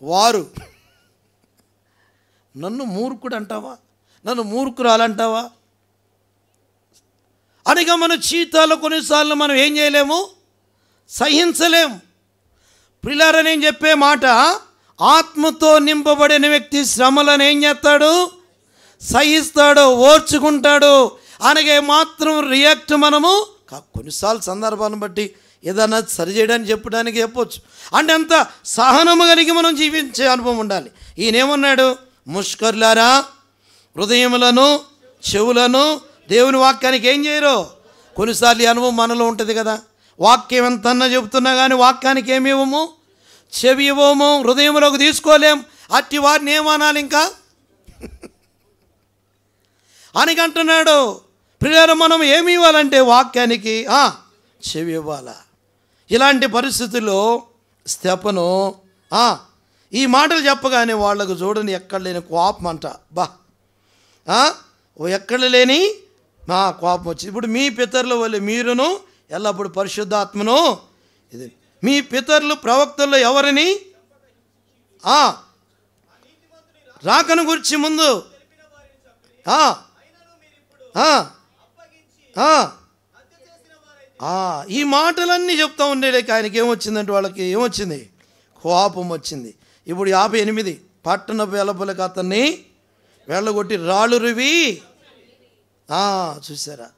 వారు. నన్ను మూర్ఖుడు అంటావా? నన్ను మూర్ఖురాలంటావా? అనగా మన జీవితాల్లో కొన్నిసార్లు మనం ఏం చేయలేము, సహించలేము. ప్రియులారా, నేను చెప్పే మాట, ఆత్మతో నింపబడిన వ్యక్తి శ్రమలను ఏం చేస్తాడు? సహిస్తాడు, ఓర్చుకుంటాడు. అనగా మాత్రం రియాక్ట్ మనము కొన్నిసార్లు సందర్భాన్ని బట్టి ఏదన్నా సరిచేయడానికి చెప్పడానికి చెప్పొచ్చు. అంటే అంత సహనము కలిగి మనం జీవించే అనుభవం ఉండాలి. ఈయనేమన్నాడు? ముష్కరులారా హృదయములను చెవులను దేవుని వాక్యానికి ఏం చేయరు? కొన్నిసార్లు ఈ అనుభవం మనలో ఉంటుంది కదా. వాక్యం ఎంతన్నా చెబుతున్నా కానీ వాక్యానికి ఏమి ఇవ్వము, చెవి ఇవ్వము, హృదయంలోకి తీసుకోలేం. అట్టి వారిని ఏమనాలి ఇంకా అని అంటున్నాడు. ప్రియులారా, మనం ఏమి ఇవ్వాలంటే వాక్యానికి చెవి ఇవ్వాలా. ఇలాంటి పరిస్థితుల్లో స్టెఫను ఈ మాటలు చెప్పగానే వాళ్ళకు చూడని ఎక్కడ లేని కోపం అంట. ఎక్కడ లేని కోపం వచ్చింది. ఇప్పుడు మీ పితరుల వల్ల మీరును ఎల్లప్పుడు పరిశుద్ధాత్మను ఇది మీ పితరులు ప్రవక్తల్లో ఎవరిని రాకను గురించి ముందు ఈ మాటలన్నీ చెప్తా ఉండేలేక ఆయనకి ఏమొచ్చిందంటే వాళ్ళకి ఏమొచ్చింది? కోపం వచ్చింది. ఇప్పుడు 58 పట్టణ వెలుపలకు అతన్ని వెళ్ళగొట్టి రాళ్ళు రువి చూసారా?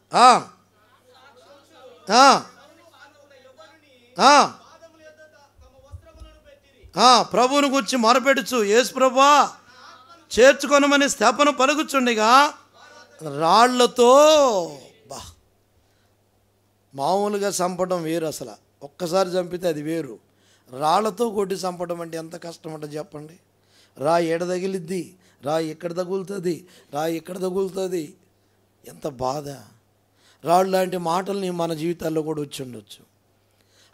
ప్రభువుని గురించి మొరపెడుచు యేసు ప్రభువా చేర్చుకొనమని స్టెఫను పలుకుచుండగా రాళ్లతో మామూలుగా చంపడం వేరు. అసలు ఒక్కసారి చంపితే అది వేరు. రాళ్లతో కొట్టి చంపడం అంటే ఎంత కష్టం ఉంటుంది చెప్పండి. రాయి ఎడ తగిలిద్ది, రాయి ఎక్కడ తగులుతుంది, రాయి ఎక్కడ తగులుతుంది. ఎంత బాధ. రాళ్ళు లాంటి మాటల్ని మన జీవితాల్లో కూడా వచ్చి ఉండొచ్చు.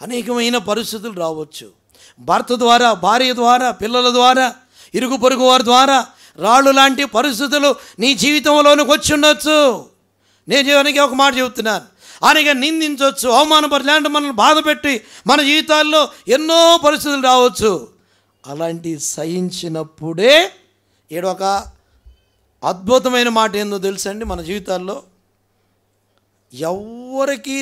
అనేకమైన పరిస్థితులు రావచ్చు. భర్త ద్వారా, భార్య ద్వారా, పిల్లల ద్వారా, ఇరుగు పొరుగు వారి ద్వారా రాళ్ళు లాంటి పరిస్థితులు నీ జీవితంలోనికి వచ్చి ఉండొచ్చు. నేను జీవనానికి ఒక మాట చెబుతున్నాను. అనగా నిందించవచ్చు, అవమానపరచాలంటే మనల్ని బాధ పెట్టి మన జీవితాల్లో ఎన్నో పరిస్థితులు రావచ్చు. అలాంటి సహించినప్పుడే ఒక అద్భుతమైన మాట ఏందో తెలుసండి, మన జీవితాల్లో ఎవరికి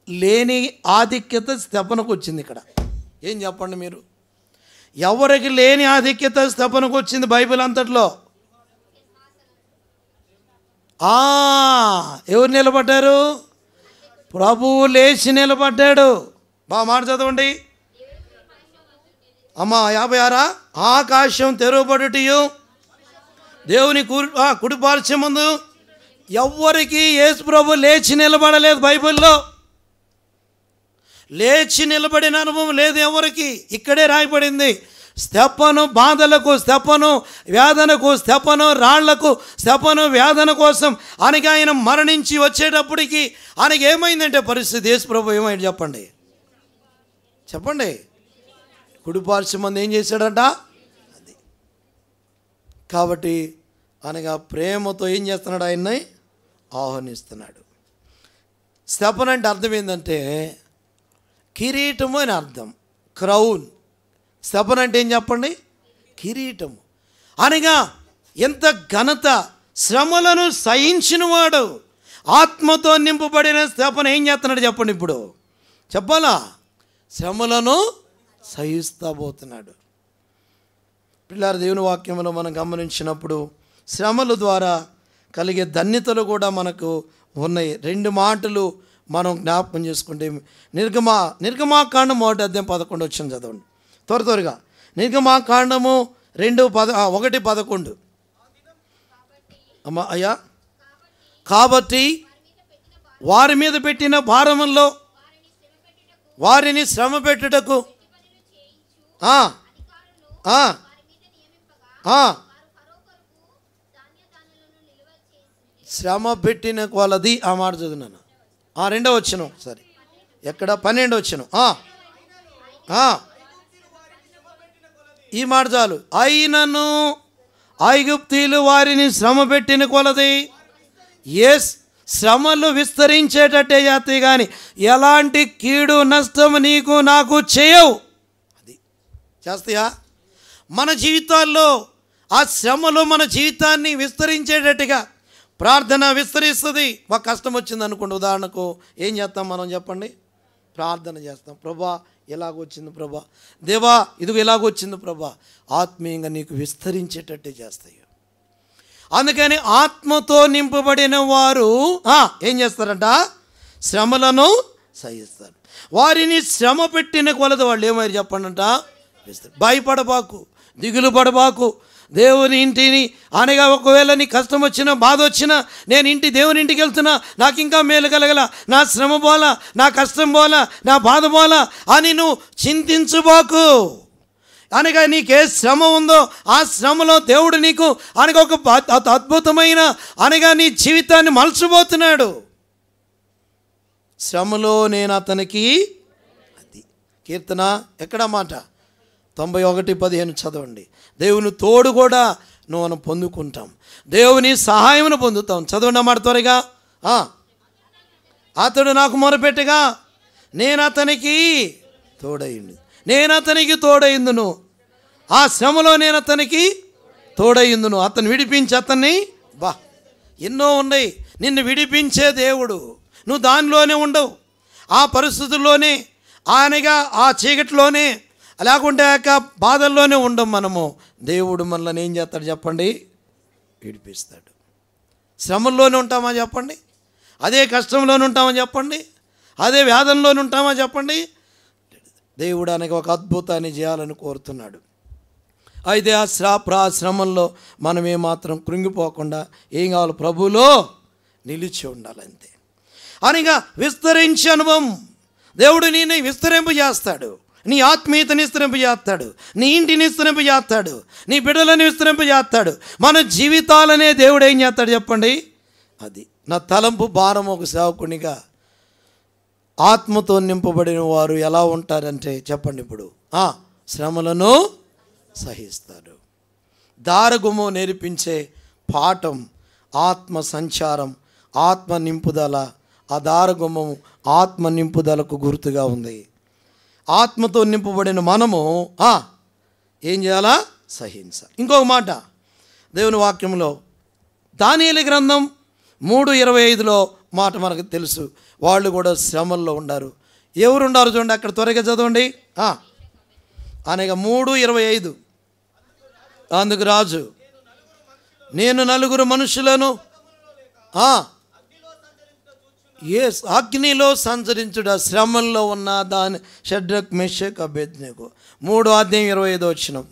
లేని ఆధిక్యత స్తెఫనుకు వచ్చింది. ఇక్కడ ఏం చెప్పండి మీరు, ఎవరికి లేని ఆధిక్యత స్తెఫనుకు వచ్చింది బైబిల్ అంతట్లో. ఎవరు నిలబడ్డారు? ప్రభువు లేచి నిలబడ్డాడు. బాగా మాట చదవండి అమ్మా. 56 ఆకాశం తెరవబడుటయు దేవుని కుడిపార్శ్వం ముందు ఎవ్వరికి యేసు ప్రభు లేచి నిలబడలేదు. బైబిల్లో లేచి నిలబడిన అనుభవం లేదు ఎవరికి. ఇక్కడే రాయబడింది, స్తెఫను బాధలకు, స్తెఫను వేదనకు, స్తెఫను రాళ్లకు, స్తెఫను వేదన కోసం అనగా ఆయన మరణించి వచ్చేటప్పటికి ఆయనకి ఏమైందంటే పరిస్థితి. యేసు ప్రభు ఏమైంది చెప్పండి, చెప్పండి. కుడిపార్శ్వం మంది ఏం చేశాడంట అది. కాబట్టి అనగా ప్రేమతో ఏం చేస్తున్నాడు, ఆయన్ని ఆహ్వానిస్తున్నాడు. స్తెఫను అంటే అర్థం ఏంటంటే కిరీటము అని అర్థం, క్రౌన్. స్తెఫను అంటే ఏం చెప్పండి, కిరీటము. అనగా ఎంత ఘనత, శ్రమలను సహించినవాడు, ఆత్మతో నింపబడిన స్తెఫను ఏం చేస్తున్నాడు చెప్పండి. ఇప్పుడు చెప్పాలా, శ్రమలను సహిస్తా పోతున్నాడు. పిల్లల దేవుని వాక్యంలో మనం గమనించినప్పుడు శ్రమల ద్వారా కలిగే ధన్యతలు కూడా మనకు ఉన్నాయి. 2 మాటలు మనం జ్ఞాపకం చేసుకుంటే, నిర్గమాకాండం 1:11 వచ్చిన చదవండి త్వరగా. నిర్గమాకాండము 1:11 అమ్మా అయ్యా. కాబట్టి వారి మీద పెట్టిన భారములో వారిని శ్రమ పెట్టుటకు శ్రమ పెట్టిన కొలది. ఆ మాట చదువున్నాను. 2వ వచనం సరే, ఎక్కడ 12వ వచనం. ఈ మాట చాలు. అయినను ఐగుప్తీయులు వారిని శ్రమ పెట్టిన కొలది. ఎస్, శ్రమలు విస్తరించేటట్టే చేస్తాయి కానీ ఎలాంటి కీడు నష్టం నీకు నాకు చేయవు. అది చేస్తాయా? మన జీవితాల్లో ఆ శ్రమలు మన జీవితాన్ని విస్తరించేటట్టుగా ప్రార్థన విస్తరిస్తుంది. ఒక కష్టం వచ్చింది అనుకోండి, ఉదాహరణకు ఏం చేస్తాం మనం చెప్పండి, ప్రార్థన చేస్తాం. ప్రభా ఎలాగొచ్చింది ప్రభా, దేవా ఇదిగో ఎలాగొచ్చింది ప్రభా. ఆత్మీయంగా నీకు విస్తరించేటట్టే చేస్తాయి. అందుకని ఆత్మతో నింపబడిన వారు ఏం చేస్తారంట, శ్రమలను సహిస్తారు. వారిని శ్రమ పెట్టిన కొలది వాళ్ళు ఏమైనా చెప్పండి భయపడబాకు, దిగులు పడబాకు. దేవుని ఇంటిని అనగా ఒకవేళ నీ కష్టం వచ్చినా బాధ వచ్చినా, నేను దేవుని ఇంటికి వెళ్తున్నా, నాకు ఇంకా మేలు కలగల, నా శ్రమ పోలా, నా కష్టం పోలా, నా బాధ పోలా అని నువ్వు చింతించుబాకు. అనగా నీకే శ్రమ ఉందో ఆ శ్రమలో దేవుడు నీకు అనగా ఒక అద్భుతమైన అనగా నీ జీవితాన్ని మలచబోతున్నాడు. శ్రమలో నేను అతనికి, అది కీర్తన ఎక్కడ మాట 91:15 చదవండి. దేవుని తోడు కూడా మనం పొందుకుంటాం, దేవుని సహాయమును పొందుతాం. చదవండి అన్నమాట త్వరగా. అతడు నాకు మొరపెట్టగా నేను అతనికి తోడయింది, నేను అతనికి తోడయిందును. ఆ శ్రమలో నేను అతనికి తోడయిందును. అతను విడిపించి అతన్ని ఎన్నో ఉన్నాయి. నిన్ను విడిపించే దేవుడు. నువ్వు దానిలోనే ఉండవు, ఆ పరిస్థితుల్లోనే అనగా ఆ చీకటిలోనే లేకుంటే యొక్క బాధల్లోనే ఉండం మనము. దేవుడు మనల్ని ఏం చేస్తాడు చెప్పండి, విడిపిస్తాడు. శ్రమల్లోనే ఉంటామా చెప్పండి, అదే కష్టంలోనే ఉంటామా చెప్పండి, అదే వేదనలోనే ఉంటామా చెప్పండి. దేవుడు అనగా ఒక అద్భుతాన్ని చేయాలని కోరుతున్నాడు. అయితే ఆ శ్రమంలో మనం ఏమాత్రం కృంగిపోకుండా ఏం కావాలి, ప్రభువులో నిలిచి ఉండాలంతే. అనగా విస్తరించే అనుభవం దేవుడు నేను విస్తరింపజేస్తాడు. నీ ఆత్మీయతని విస్తరింపజేస్తాడు, నీ ఇంటిని విస్తరింపజేస్తాడు, నీ బిడ్డలను విస్తరింపజేస్తాడు. మన జీవితాలనే దేవుడు ఏం చేస్తాడు చెప్పండి. అది నా తలంపు భారం ఒక సేవకునిగా ఆత్మతో నింపబడిన వారు ఎలా ఉంటారంటే చెప్పండి ఇప్పుడు, శ్రమలను సహిస్తారు. దారగుము నేర్పించే పాఠం ఆత్మ సంచారం, ఆత్మ నింపుదల, ఆ దారగుమ్మం ఆత్మ నింపుదలకు గుర్తుగా ఉంది. ఆత్మతో నింపబడిన మనము ఏం చేయాలా? సహించాలి. ఇంకొక మాట దేవుని వాక్యంలో దానియేలు గ్రంథం 3:25 మాట మనకు తెలుసు. వాళ్ళు కూడా శ్రమల్లో ఉన్నారు. ఎవరున్నారు చూడండి, అక్కడ త్వరగా చదవండి. అనగా 3:25 అందుకు రాజు, నేను 4 మనుషులను అగ్నిలో సంచరించుట, శ్రమంలో ఉన్న దాని షడ్రక్ మెషక్ అబేద్నెగో 3:25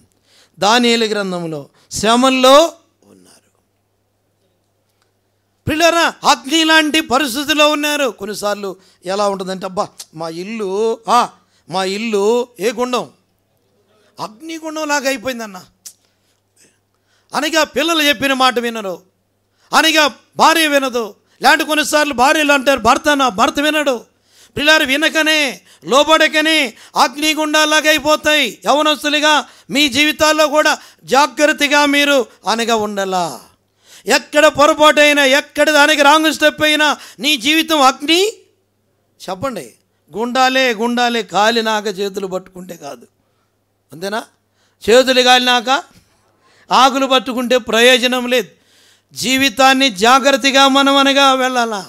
దానియేలు గ్రంథంలో శ్రమంలో ఉన్నారు. పిల్లరా, అగ్ని లాంటి పరిస్థితిలో ఉన్నారు. కొన్నిసార్లు ఎలా ఉంటుందంటే, అబ్బా మా ఇల్లు ఏ గుండం, అగ్నిగుండం లాగా అయిపోయిందన్న. అనగా పిల్లలు చెప్పిన మాట వినరు, అనగా భార్య వినదు. ఇలాంటి కొన్నిసార్లు భార్యలు అంటారు, భర్త వినడు. పిల్లలు వినకనే లోబడకనే అగ్నిగుండాలాగా అయిపోతాయి. యవనస్తులుగా మీ జీవితాల్లో కూడా జాగ్రత్తగా మీరు అనగా ఉండాలా. ఎక్కడ పొరపాటైనా, ఎక్కడ దానికి రాంగ్ స్టెప్ అయినా నీ జీవితం అగ్ని. చెప్పండి, గుండాలే కాలినాక చేతులు పట్టుకుంటే కాదు, అంతేనా? చేతులు కాలినాక ఆకులు పట్టుకుంటే ప్రయోజనం లేదు. జీవితాన్ని జాగ్రత్తగా మనం అనగా వెళ్ళాలా.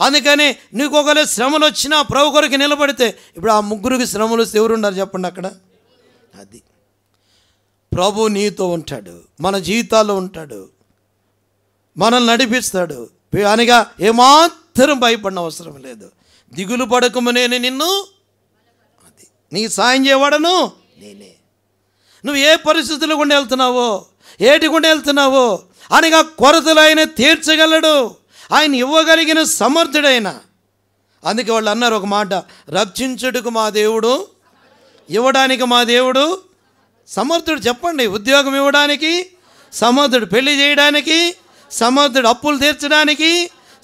అందుకని నీకు ఒకవేళ శ్రమలు వచ్చినా ప్రభు కొరకు నిలబడితే, ఇప్పుడు ఆ 3 శ్రమలు వస్తే ఎవరున్నారు చెప్పండి అక్కడ? అది ప్రభు నీతో ఉంటాడు, మన జీవితాల్లో ఉంటాడు, మనల్ని నడిపిస్తాడు. అనగా ఏమాత్రం భయపడిన అవసరం లేదు. దిగులు పడకము, నేను నిన్ను, అది నీ సాయం చేయవాడను నేనే. నువ్వు ఏ పరిస్థితులు గుండా వెళ్తున్నావో, ఏటి గుండా వెళ్తున్నావో అనగా కొరతలు ఆయన తీర్చగలడు. ఆయన ఇవ్వగలిగిన సమర్థుడైన. అందుకే వాళ్ళు అన్నారు ఒక మాట, రక్షించుటకు మా దేవుడు, ఇవ్వడానికి మా దేవుడు సమర్థుడు. చెప్పండి, ఉద్యోగం ఇవ్వడానికి సమర్థుడు, పెళ్లి చేయడానికి సమర్థుడు, అప్పులు తీర్చడానికి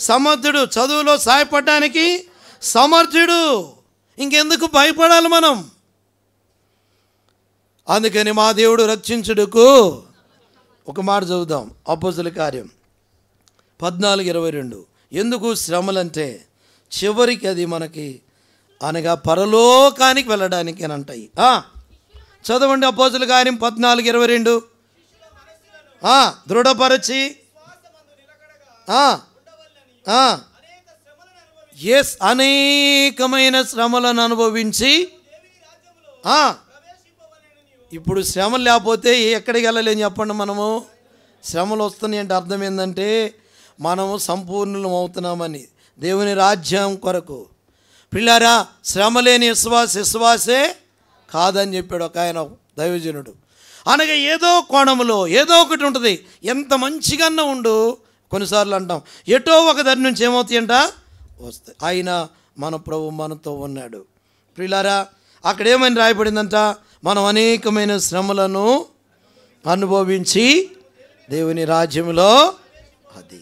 సమర్థుడు, చదువులో సాయపడడానికి సమర్థుడు. ఇంకెందుకు భయపడాలి మనం? అందుకని మా దేవుడు రక్షించుటకు. ఒక మాట చదువుదాం, అపోస్తలుల కార్యం 14:22. ఎందుకు శ్రమలంటే చివరికి అది మనకి అనగా పరలోకానికి వెళ్ళడానికి అని అంటాయి. చదవండి, అపోస్తలుల కార్యం 14:22. దృఢపరచి అనేకమైన శ్రమలను అనుభవించి. ఇప్పుడు శ్రమలు లేకపోతే ఎక్కడికి వెళ్ళలేని చెప్పండి. మనము శ్రమలు వస్తున్నాయి అంటే అర్థం ఏంటంటే మనము సంపూర్ణులం అవుతున్నామని. దేవుని రాజ్యం కొరకు పిల్లారా, శ్రమ లేని విశ్వాసే కాదని చెప్పాడు ఒక ఆయన దైవజనుడు. అనగా ఏదో కోణంలో ఏదో ఒకటి ఉంటుంది. ఎంత మంచిగానే ఉండు, కొన్నిసార్లు అంటాం ఎటో ఒక దాని నుంచి ఏమవుతాయంట వస్తాయి. ఆయన మన ప్రభు మనతో ఉన్నాడు. పిల్లారా, అక్కడ ఏమని రాయబడిందంట, మనం అనేకమైన శ్రమలను అనుభవించి దేవుని రాజ్యంలో, అది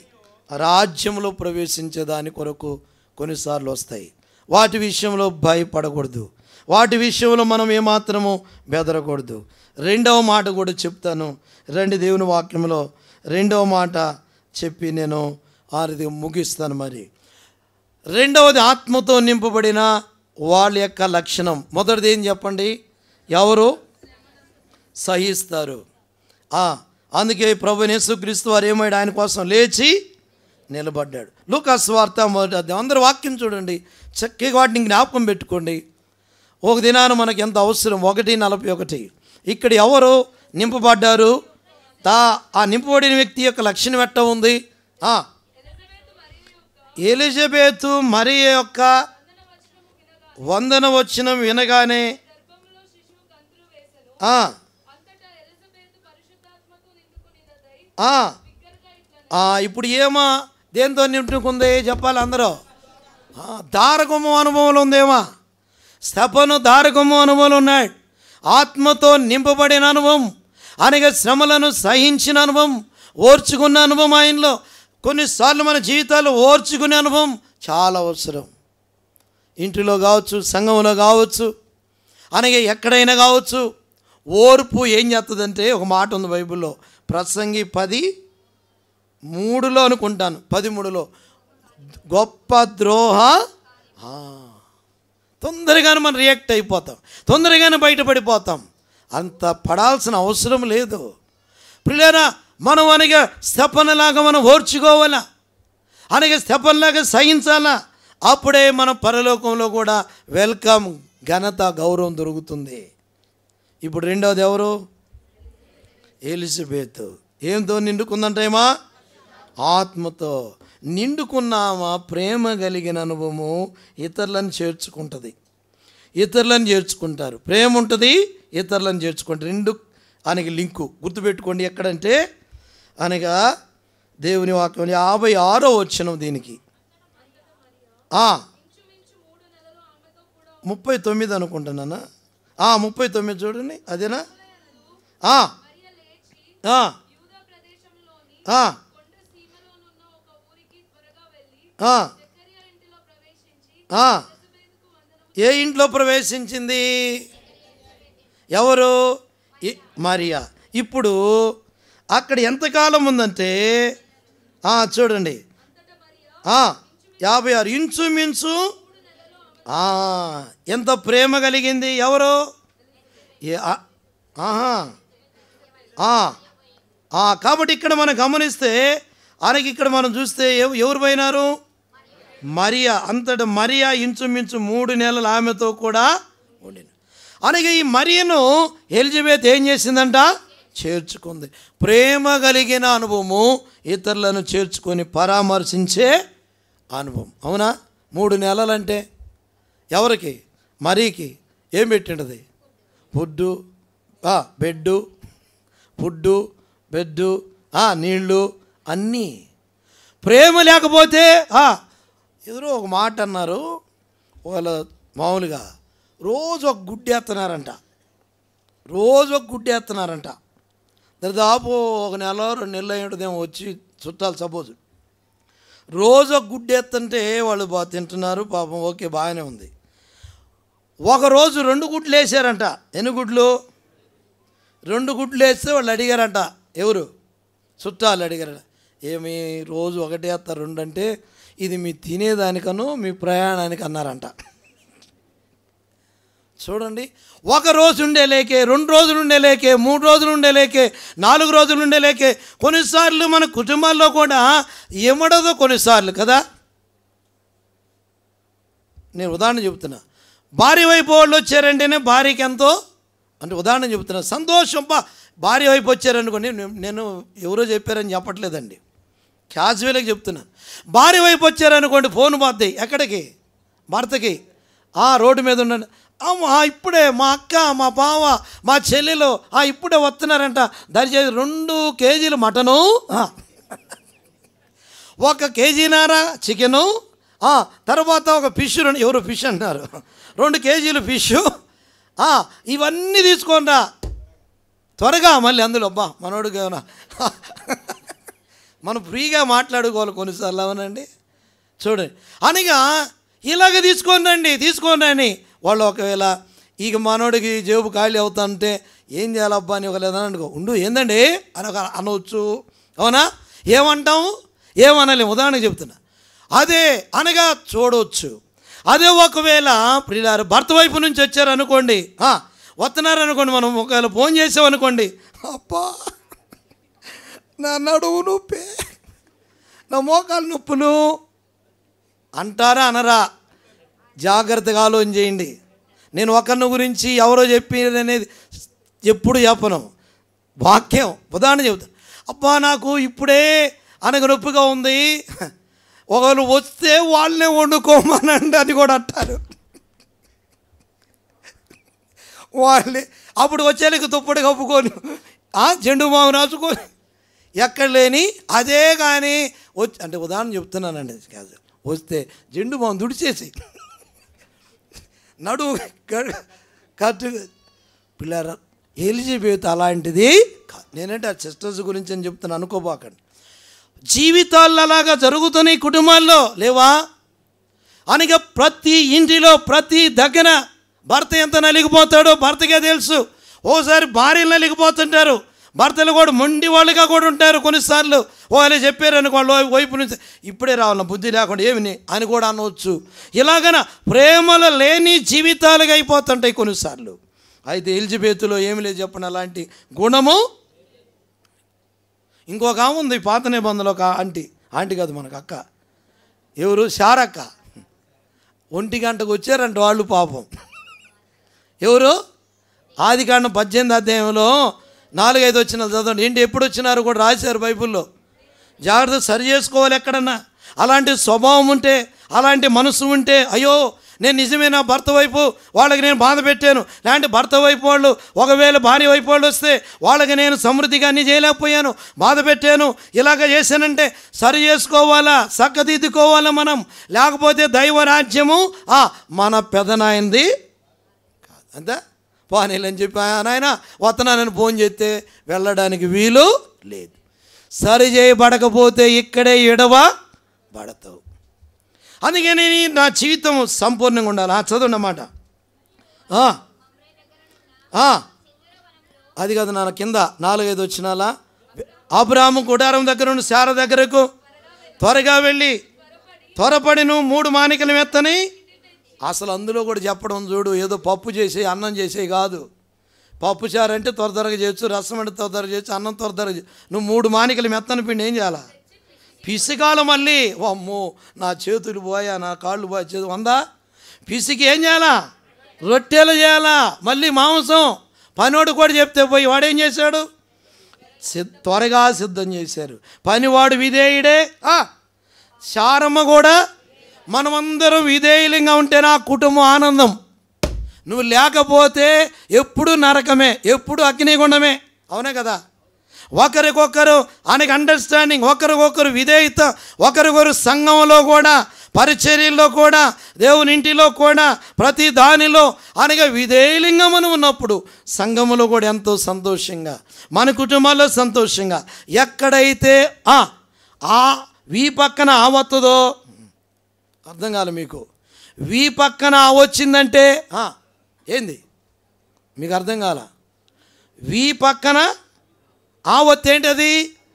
ఆ రాజ్యంలో ప్రవేశించే దాని కొరకు కొన్నిసార్లు వస్తాయి. వాటి విషయంలో భయపడకూడదు, వాటి విషయంలో మనం ఏమాత్రము బెదరకూడదు. 2వ మాట కూడా చెప్తాను రండి. దేవుని వాక్యంలో 2వ మాట చెప్పి నేను ఆరిది ముగిస్తాను. మరి 2వది ఆత్మతో నింపబడిన వాళ్ళ యొక్క లక్షణం. మొదటిది ఏం చెప్పండి? ఎవరు సహిస్తారు. అందుకే ప్రభువైన యేసుక్రీస్తు వారు ఏమైనా ఆయన కోసం లేచి నిలబడ్డాడు. లూకా సువార్త 1వ అందరూ వాక్యం చూడండి, చక్కగా వాటిని జ్ఞాపకం పెట్టుకోండి. ఒక దినాన మనకి ఎంత అవసరం. 1:41. ఇక్కడ ఎవరు నింపబడ్డారు? ఆ నింపబడిన వ్యక్తి యొక్క లక్షణం ఎట్ట ఉంది? ఎలిజబెతు మరియ యొక్క వందన వచనం వినగానే ఇప్పుడు ఏమా దేంతో నింపుకుంది చెప్పాలి అందరూ? దారగుమ్మ అనుభవంలో ఉందేమా? స్తెఫను దారగుమ్మ అనుభవంలో ఉన్నాడు. ఆత్మతో నింపబడిన అనుభవం, అనగా శ్రమలను సహించిన అనుభవం, ఓర్చుకున్న అనుభవం ఆయనలో. కొన్నిసార్లు మన జీవితాల్లో ఓర్చుకునే అనుభవం చాలా అవసరం. ఇంటిలో కావచ్చు, సంఘంలో కావచ్చు, అనగా ఎక్కడైనా కావచ్చు. ఓర్పు ఏం చేస్తుందంటే, ఒక మాట ఉంది బైబిల్లో, ప్రసంగి 10:3 అనుకుంటాను, 13. గొప్ప ద్రోహ. తొందరగానే మనం రియాక్ట్ అయిపోతాం, తొందరగానే బయటపడిపోతాం. అంత పడాల్సిన అవసరం లేదు ప్రియులారా. మనం అనగా స్తెఫనులాగా మనం ఓర్చుకోవాలా, అనగా స్తెఫనులాగా సహించాలా. అప్పుడే మన పరలోకంలో కూడా వెల్కమ్, ఘనత, గౌరవం దొరుకుతుంది. ఇప్పుడు రెండవది ఎవరు? ఎలిజబెత్. ఏంతో నిండుకుందంటేమా? ఆత్మతో నిండుకున్నామా. ప్రేమ కలిగిన అనుభవము ఇతరులను చేర్చుకుంటుంది, ఇతరులను చేర్చుకుంటారు. ప్రేమ ఉంటుంది, ఇతరులను చేర్చుకుంటారు. రెండు అనగా లింకు గుర్తుపెట్టుకోండి. ఎక్కడంటే అనగా దేవుని వాక్యం 56వ వచనం దీనికి 39 అనుకుంటున్నానా? 39 చూడండి, అదేనా? ఏ ఇంట్లో ప్రవేశించింది? ఎవరు? మరియా. ఇప్పుడు అక్కడ ఎంతకాలం ఉందంటే చూడండి 56 ఇంచుమించు. ఎంత ప్రేమ కలిగింది. ఎవరు? కాబట్టి ఇక్కడ మనం గమనిస్తే ఆయనకి ఇక్కడ మనం చూస్తే ఎవరు పోయినారు? మరియా. అంతటా మరియా ఇంచుమించు 3 నెలలు ఆమెతో కూడా ఉండిన. అనగా ఈ మరియను ఎలిజబెత్ ఏం చేసిందంట? చేర్చుకుంది. ప్రేమ కలిగిన అనుభవము, ఇతరులను చేర్చుకొని పరామర్శించే అనుభవం. అవునా? 3 నెలలంటే ఎవరికి? మరీకి ఏం పెట్టిండది? ఫుడ్డు, బెడ్డు, నీళ్ళు అన్నీ. ప్రేమ లేకపోతే ఎదురో ఒక మాట అన్నారు వాళ్ళ, మామూలుగా రోజు ఒక గుడ్డేస్తున్నారంట. దాదాపు 1 నెల 2 నెలలు అయ్యేదేమో వచ్చి చుట్టాలు. సపోజ్ రోజు ఒక గుడ్డేస్తుంటే వాళ్ళు బాగా తింటున్నారు పాపం, ఓకే బాగానే ఉంది. ఒకరోజు 2 గుడ్లు వేసారంట. ఎన్ని గుడ్లు? 2 గుడ్లు వేస్తే వాళ్ళు అడిగారంట. ఎవరు? చుట్టాలు అడిగారట. ఏమి రోజు ఒకటే వేస్తారు 2 అంటే, ఇది మీ తినేదానికను మీ ప్రయాణానికి అన్నారంట. చూడండి, 1 రోజు ఉండే లేకే, 2 రోజులు ఉండే లేకే, 3 రోజులు ఉండే లేకే, 4 రోజులు ఉండే లేకే. కొన్నిసార్లు మన కుటుంబాల్లో కూడా ఏమడదో కొన్నిసార్లు కదా. నేను ఉదాహరణ చెబుతున్నా. భార్య వైపు వాళ్ళు వచ్చారంటేనే భార్యకి ఎంతో అంటే ఉదాహరణ చెబుతున్నా, సంతోషం. భార్య వైపు వచ్చారనుకోండి, నేను ఎవరో చెప్పారని చెప్పట్లేదండి, క్యాజువల్గా చెప్తున్నాను. భార్య వైపు వచ్చారనుకోండి, ఫోన్ పోద్ది. ఎక్కడికి? భర్తకి. రోడ్డు మీద ఉండండి, ఇప్పుడే మా అక్క, మా బావ, మా చెల్లెలు ఇప్పుడే వస్తున్నారంట, దయచేసి 2 కేజీలు మటను, 1 కేజీన్నర చికెను, తర్వాత ఒక ఫిష్, ఎవరు ఫిష్ అంటున్నారు, 2 కేజీలు ఫిష్, ఇవన్నీ తీసుకోండా త్వరగా. మళ్ళీ అందులో మనోడికి ఏమన్నా మనం ఫ్రీగా మాట్లాడుకోవాలి కొన్నిసార్లు, అవునండి. చూడండి, అనగా ఇలాగ తీసుకోండి అని వాళ్ళు ఒకవేళ ఇక మనోడికి జేబు ఖాళీ అవుతాంటే ఏం చేయాలబ్బా అని ఒకలేదని అనుకో, ఉండు ఏందండి అని అనవచ్చు. అవునా? ఏమంటాము? ఏమనలేము. ఉదాహరణకు చెప్తున్నా. అదే అనగా చూడవచ్చు. అదే ఒకవేళ ప్రియులారు భర్త వైపు నుంచి వచ్చారనుకోండి, వస్తున్నారనుకోండి, మనం ఒకవేళ ఫోన్ చేసామనుకోండి, అబ్బా నా నడువు నొప్పి, నా మోకాలు నొప్పులు అంటారా అనరా? జాగ్రత్తగా ఆలోచన చేయండి. నేను ఒకరిని గురించి ఎవరో చెప్పిననేది ఎప్పుడు చెప్పను, వాక్యం ఉదాహరణ చెబుతాను. అబ్బా నాకు ఇప్పుడే అనగ నొప్పిగా ఉంది, ఒకరు వస్తే వాళ్ళనే వండుకోమనండి అని కూడా అంటారు. వాళ్ళే అప్పుడు వచ్చేళ్ళకి తుప్పటి కప్పుకొని జెండు మాము రాసుకొని ఎక్కడ లేని అదే కానీ వచ్చి అంటే ఉదాహరణ చెప్తున్నానండి. వస్తే జెండు మాము దుడిచేసి నడు కట్టు పిల్లరా. ఎలిజబెత్ అలాంటిది. నేనంటే ఆ సిస్టర్స్ గురించి అని చెప్తున్నాను, అనుకోబాకండి. జీవితాల్లో అలాగా జరుగుతున్నాయి కుటుంబాల్లో, లేవా? అనగా ప్రతి ఇంటిలో ప్రతి దగ్గర భర్త ఎంత నలిగిపోతాడో భర్తకే తెలుసు. ఓసారి భార్యలు నలిగిపోతుంటారు, భర్తలు కూడా మొండి వాళ్ళుగా కూడా ఉంటారు కొన్నిసార్లు. వాళ్ళు చెప్పారు అనుకో, వాళ్ళ వైపు నుంచి ఇప్పుడే రావాలన్న బుద్ధి లేకుండా ఏమిని అని కూడా అనవచ్చు. ఇలాగన ప్రేమలు లేని జీవితాలుగా అయిపోతుంటాయి కొన్నిసార్లు. అయితే ఎలిజబెత్తులో ఏమి లేదు చెప్పండి అలాంటి గుణము. ఇంకొక ఆమె ఉంది పాత నిబంధనలో, ఒక ఆంటీ కాదు మనకు అక్క, ఎవరు, శారక్క. 1 గంటకు వచ్చారంట వాళ్ళు పాపం. ఎవరు? ఆదికాండం 18వ అధ్యాయంలో 4-5 వచనాలు చదవండి. ఏంటి ఎప్పుడు వచ్చినారు కూడా రాశారు బైబిల్లో. జాగ్రత్త సరి చేసుకోవాలి ఎక్కడన్నా. అలాంటి స్వభావం ఉంటే, అలాంటి మనసు ఉంటే, అయ్యో నేను నిజమే నా భర్త వైపు వాళ్ళకి నేను బాధ పెట్టాను, లేదంటే భర్త వైపు వాళ్ళు ఒకవేళ భార్య వైపు వాళ్ళు వస్తే వాళ్ళకి నేను సమృద్ధిగా అన్నీ చేయలేకపోయాను, బాధ పెట్టాను, ఇలాగ చేశానంటే సరి చేసుకోవాలా, చక్కదిద్దుకోవాలా మనం. లేకపోతే దైవరాజ్యము మన పెదనాయంది కాదు. అంతే పోనీలని చెప్పి నాయన వస్తున్నానని ఫోన్ చేస్తే వెళ్ళడానికి వీలు లేదు. సరి చేయబడకపోతే ఇక్కడే ఎడవబడతావు. అందుకని నా జీవితం సంపూర్ణంగా ఉండాలి. చదవండి అది కాదు నాన్న, కింద 4-5 వచనాలా. అబ్రాహాము గుడారం దగ్గర నుండి శారా దగ్గరకు త్వరగా వెళ్ళి త్వరపడి నువ్వు 3 మానికలు మెత్తని. అసలు అందులో కూడా చెప్పడం చూడు, ఏదో పప్పు చేసి అన్నం చేసే కాదు. పప్పు చారు అంటే త్వరగా చేయొచ్చు, రసం అంటే త్వరగా చేయొచ్చు, అన్నం త్వరగా చేయొచ్చు. నువ్వు 3 మానికలు మెత్తని పిండి ఏం చేయాలా? పిసికాల. మళ్ళీ అమ్మో నా చేతులు పోయా, నా కాళ్ళు పోయా, చేతులు వందా పిసికి ఏం చేయాలా? రొట్టెలు చేయాలా. మళ్ళీ మాంసం. పనివాడు కూడా చెప్తే పోయి వాడేం చేశాడు? త్వరగా సిద్ధం చేశారు. పనివాడు విధేయుడే. శారమ్మ కూడా. మనమందరం విధేయులంగా ఉంటే నా కుటుంబం ఆనందం. నువ్వు లేకపోతే ఎప్పుడు నరకమే, ఎప్పుడు అగ్నిగుండమే. అవునే కదా? ఒకరికొకరు ఆయనకి అండర్స్టాండింగ్, ఒకరికొకరు విధేయత, ఒకరికొకరు సంఘంలో కూడా, పరిచర్యల్లో కూడా, దేవుని ఇంటిలో కూడా, ప్రతి దానిలో అనగా విధేయులంగా మనం ఉన్నప్పుడు సంఘములో కూడా ఎంతో సంతోషంగా, మన కుటుంబాల్లో సంతోషంగా. ఎక్కడైతే వీ పక్కన వస్తుందో అర్థం కాదు మీకు. వీ పక్కన వచ్చిందంటే ఏంది మీకు అర్థం కాల. వీ పక్కన ఒత్తి ఏంటి? అది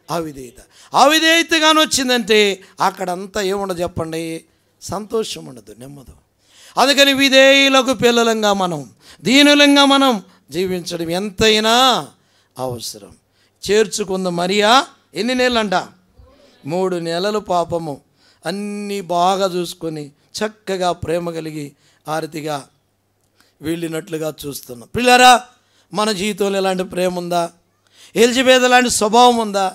అవిధేయత. అవిధేయతగానే వచ్చిందంటే అక్కడంతా ఏముండదు చెప్పండి? సంతోషం ఉండదు, నెమ్మదు. అందుకని విధేయులకు పిల్లలంగా మనం, దీనులంగా మనం జీవించడం ఎంతైనా అవసరం. చేర్చుకుంద మరియా ఎన్ని నెలలంట? 3 నెలలు పాపము. అన్నీ బాగా చూసుకొని చక్కగా ప్రేమ కలిగి ఆరతిగా వెళ్ళినట్లుగా చూస్తున్నాం. పిల్లరా, మన జీవితంలో ఎలాంటి ప్రేమ ఉందా? ఎలిజబెత్ లాంటి స్వభావం ఉందా?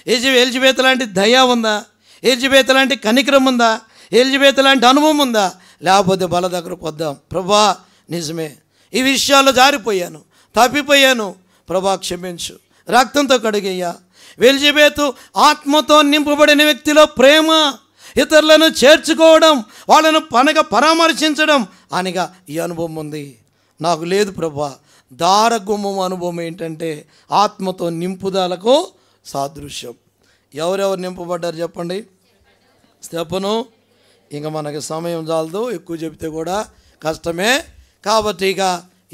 ఎలిజబెత్ లాంటి దయ ఉందా? ఎలిజబెత్ లాంటి కనికరం ఉందా? ఎలిజబెత్ లాంటి అనుభవం ఉందా? లేకపోతే బల దగ్గరకు వద్దాం. ప్రభా నిజమే ఈ విషయాల్లో జారిపోయాను, తప్పిపోయాను, ప్రభా క్షమించు, రక్తంతో కడిగయ్యా. ఎలిజబెత్ ఆత్మతో నింపబడిన వ్యక్తిలో ప్రేమ, ఇతరులను చేర్చుకోవడం, వాళ్ళను పరామర్శించడం అనగా ఈ అనుభవం ఉంది. నాకు లేదు ప్రభా. దారగుమ్మం అనుభవం ఏంటంటే ఆత్మతో నింపుదలకు సాదృశ్యం. ఎవరెవరు నింపబడ్డారు చెప్పండి? స్టెఫను. ఇంకా మనకి సమయం చాలదు, ఎక్కువ చెప్తే కూడా కష్టమే. కాబట్టి ఇక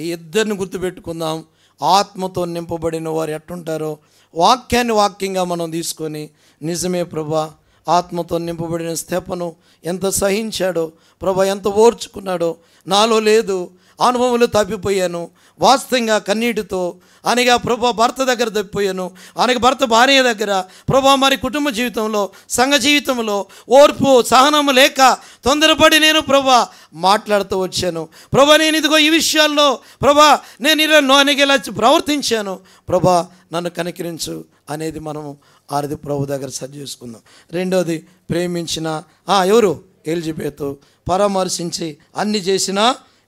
ఈ ఇద్దరిని గుర్తుపెట్టుకుందాం. ఆత్మతో నింపబడిన వారు ఎట్టుంటారో వాక్యాన్ని వాక్యంగా మనం తీసుకొని, నిజమే ప్రభా, ఆత్మతో నింపబడిన స్టెఫను ఎంత సహించాడో, ప్రభా ఎంత ఓర్చుకున్నాడో, నాలో లేదు, అనుభవంలో తప్పిపోయాను, వాస్తవంగా కన్నీటితో అనగా ప్రభా భర్త దగ్గర తప్పిపోయాను, అనగా భర్త భార్య దగ్గర, ప్రభా మరి కుటుంబ జీవితంలో, సంఘ జీవితంలో ఓర్పు సహనము లేక తొందరపడి నేను ప్రభా మాట్లాడుతూ వచ్చాను. ప్రభా నేను ఇదిగో ఈ విషయాల్లో ప్రభా నేను ఇలా నోనిగేలా ప్రవర్తించాను, ప్రభా నన్ను కనికరించు అనేది మనము ఆరది ప్రభు దగ్గర సరి చేసుకుందాం. రెండోది, ప్రేమించిన ఎవరు? ఎలిజబెత్. పరామర్శించి అన్ని చేసిన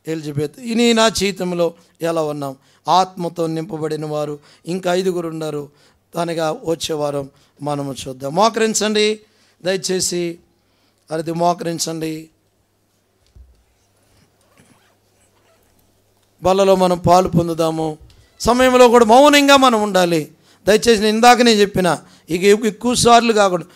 ఎలిజబెత్. ఇని నా జీవితంలో ఎలా ఉన్నాం? ఆత్మతో నింపబడిన వారు ఇంకా 5 ఉన్నారు. అనగా వచ్చేవారం మనము చూద్దాం. మోకరించండి దయచేసి, అది మోకరించండి. బలలో మనం పాలు పొందుదాము. సమయంలో కూడా మౌనంగా మనం ఉండాలి. దయచేసి నేను ఇందాకనే చెప్పిన, ఇక ఎక్కువ సార్లు కాకుండా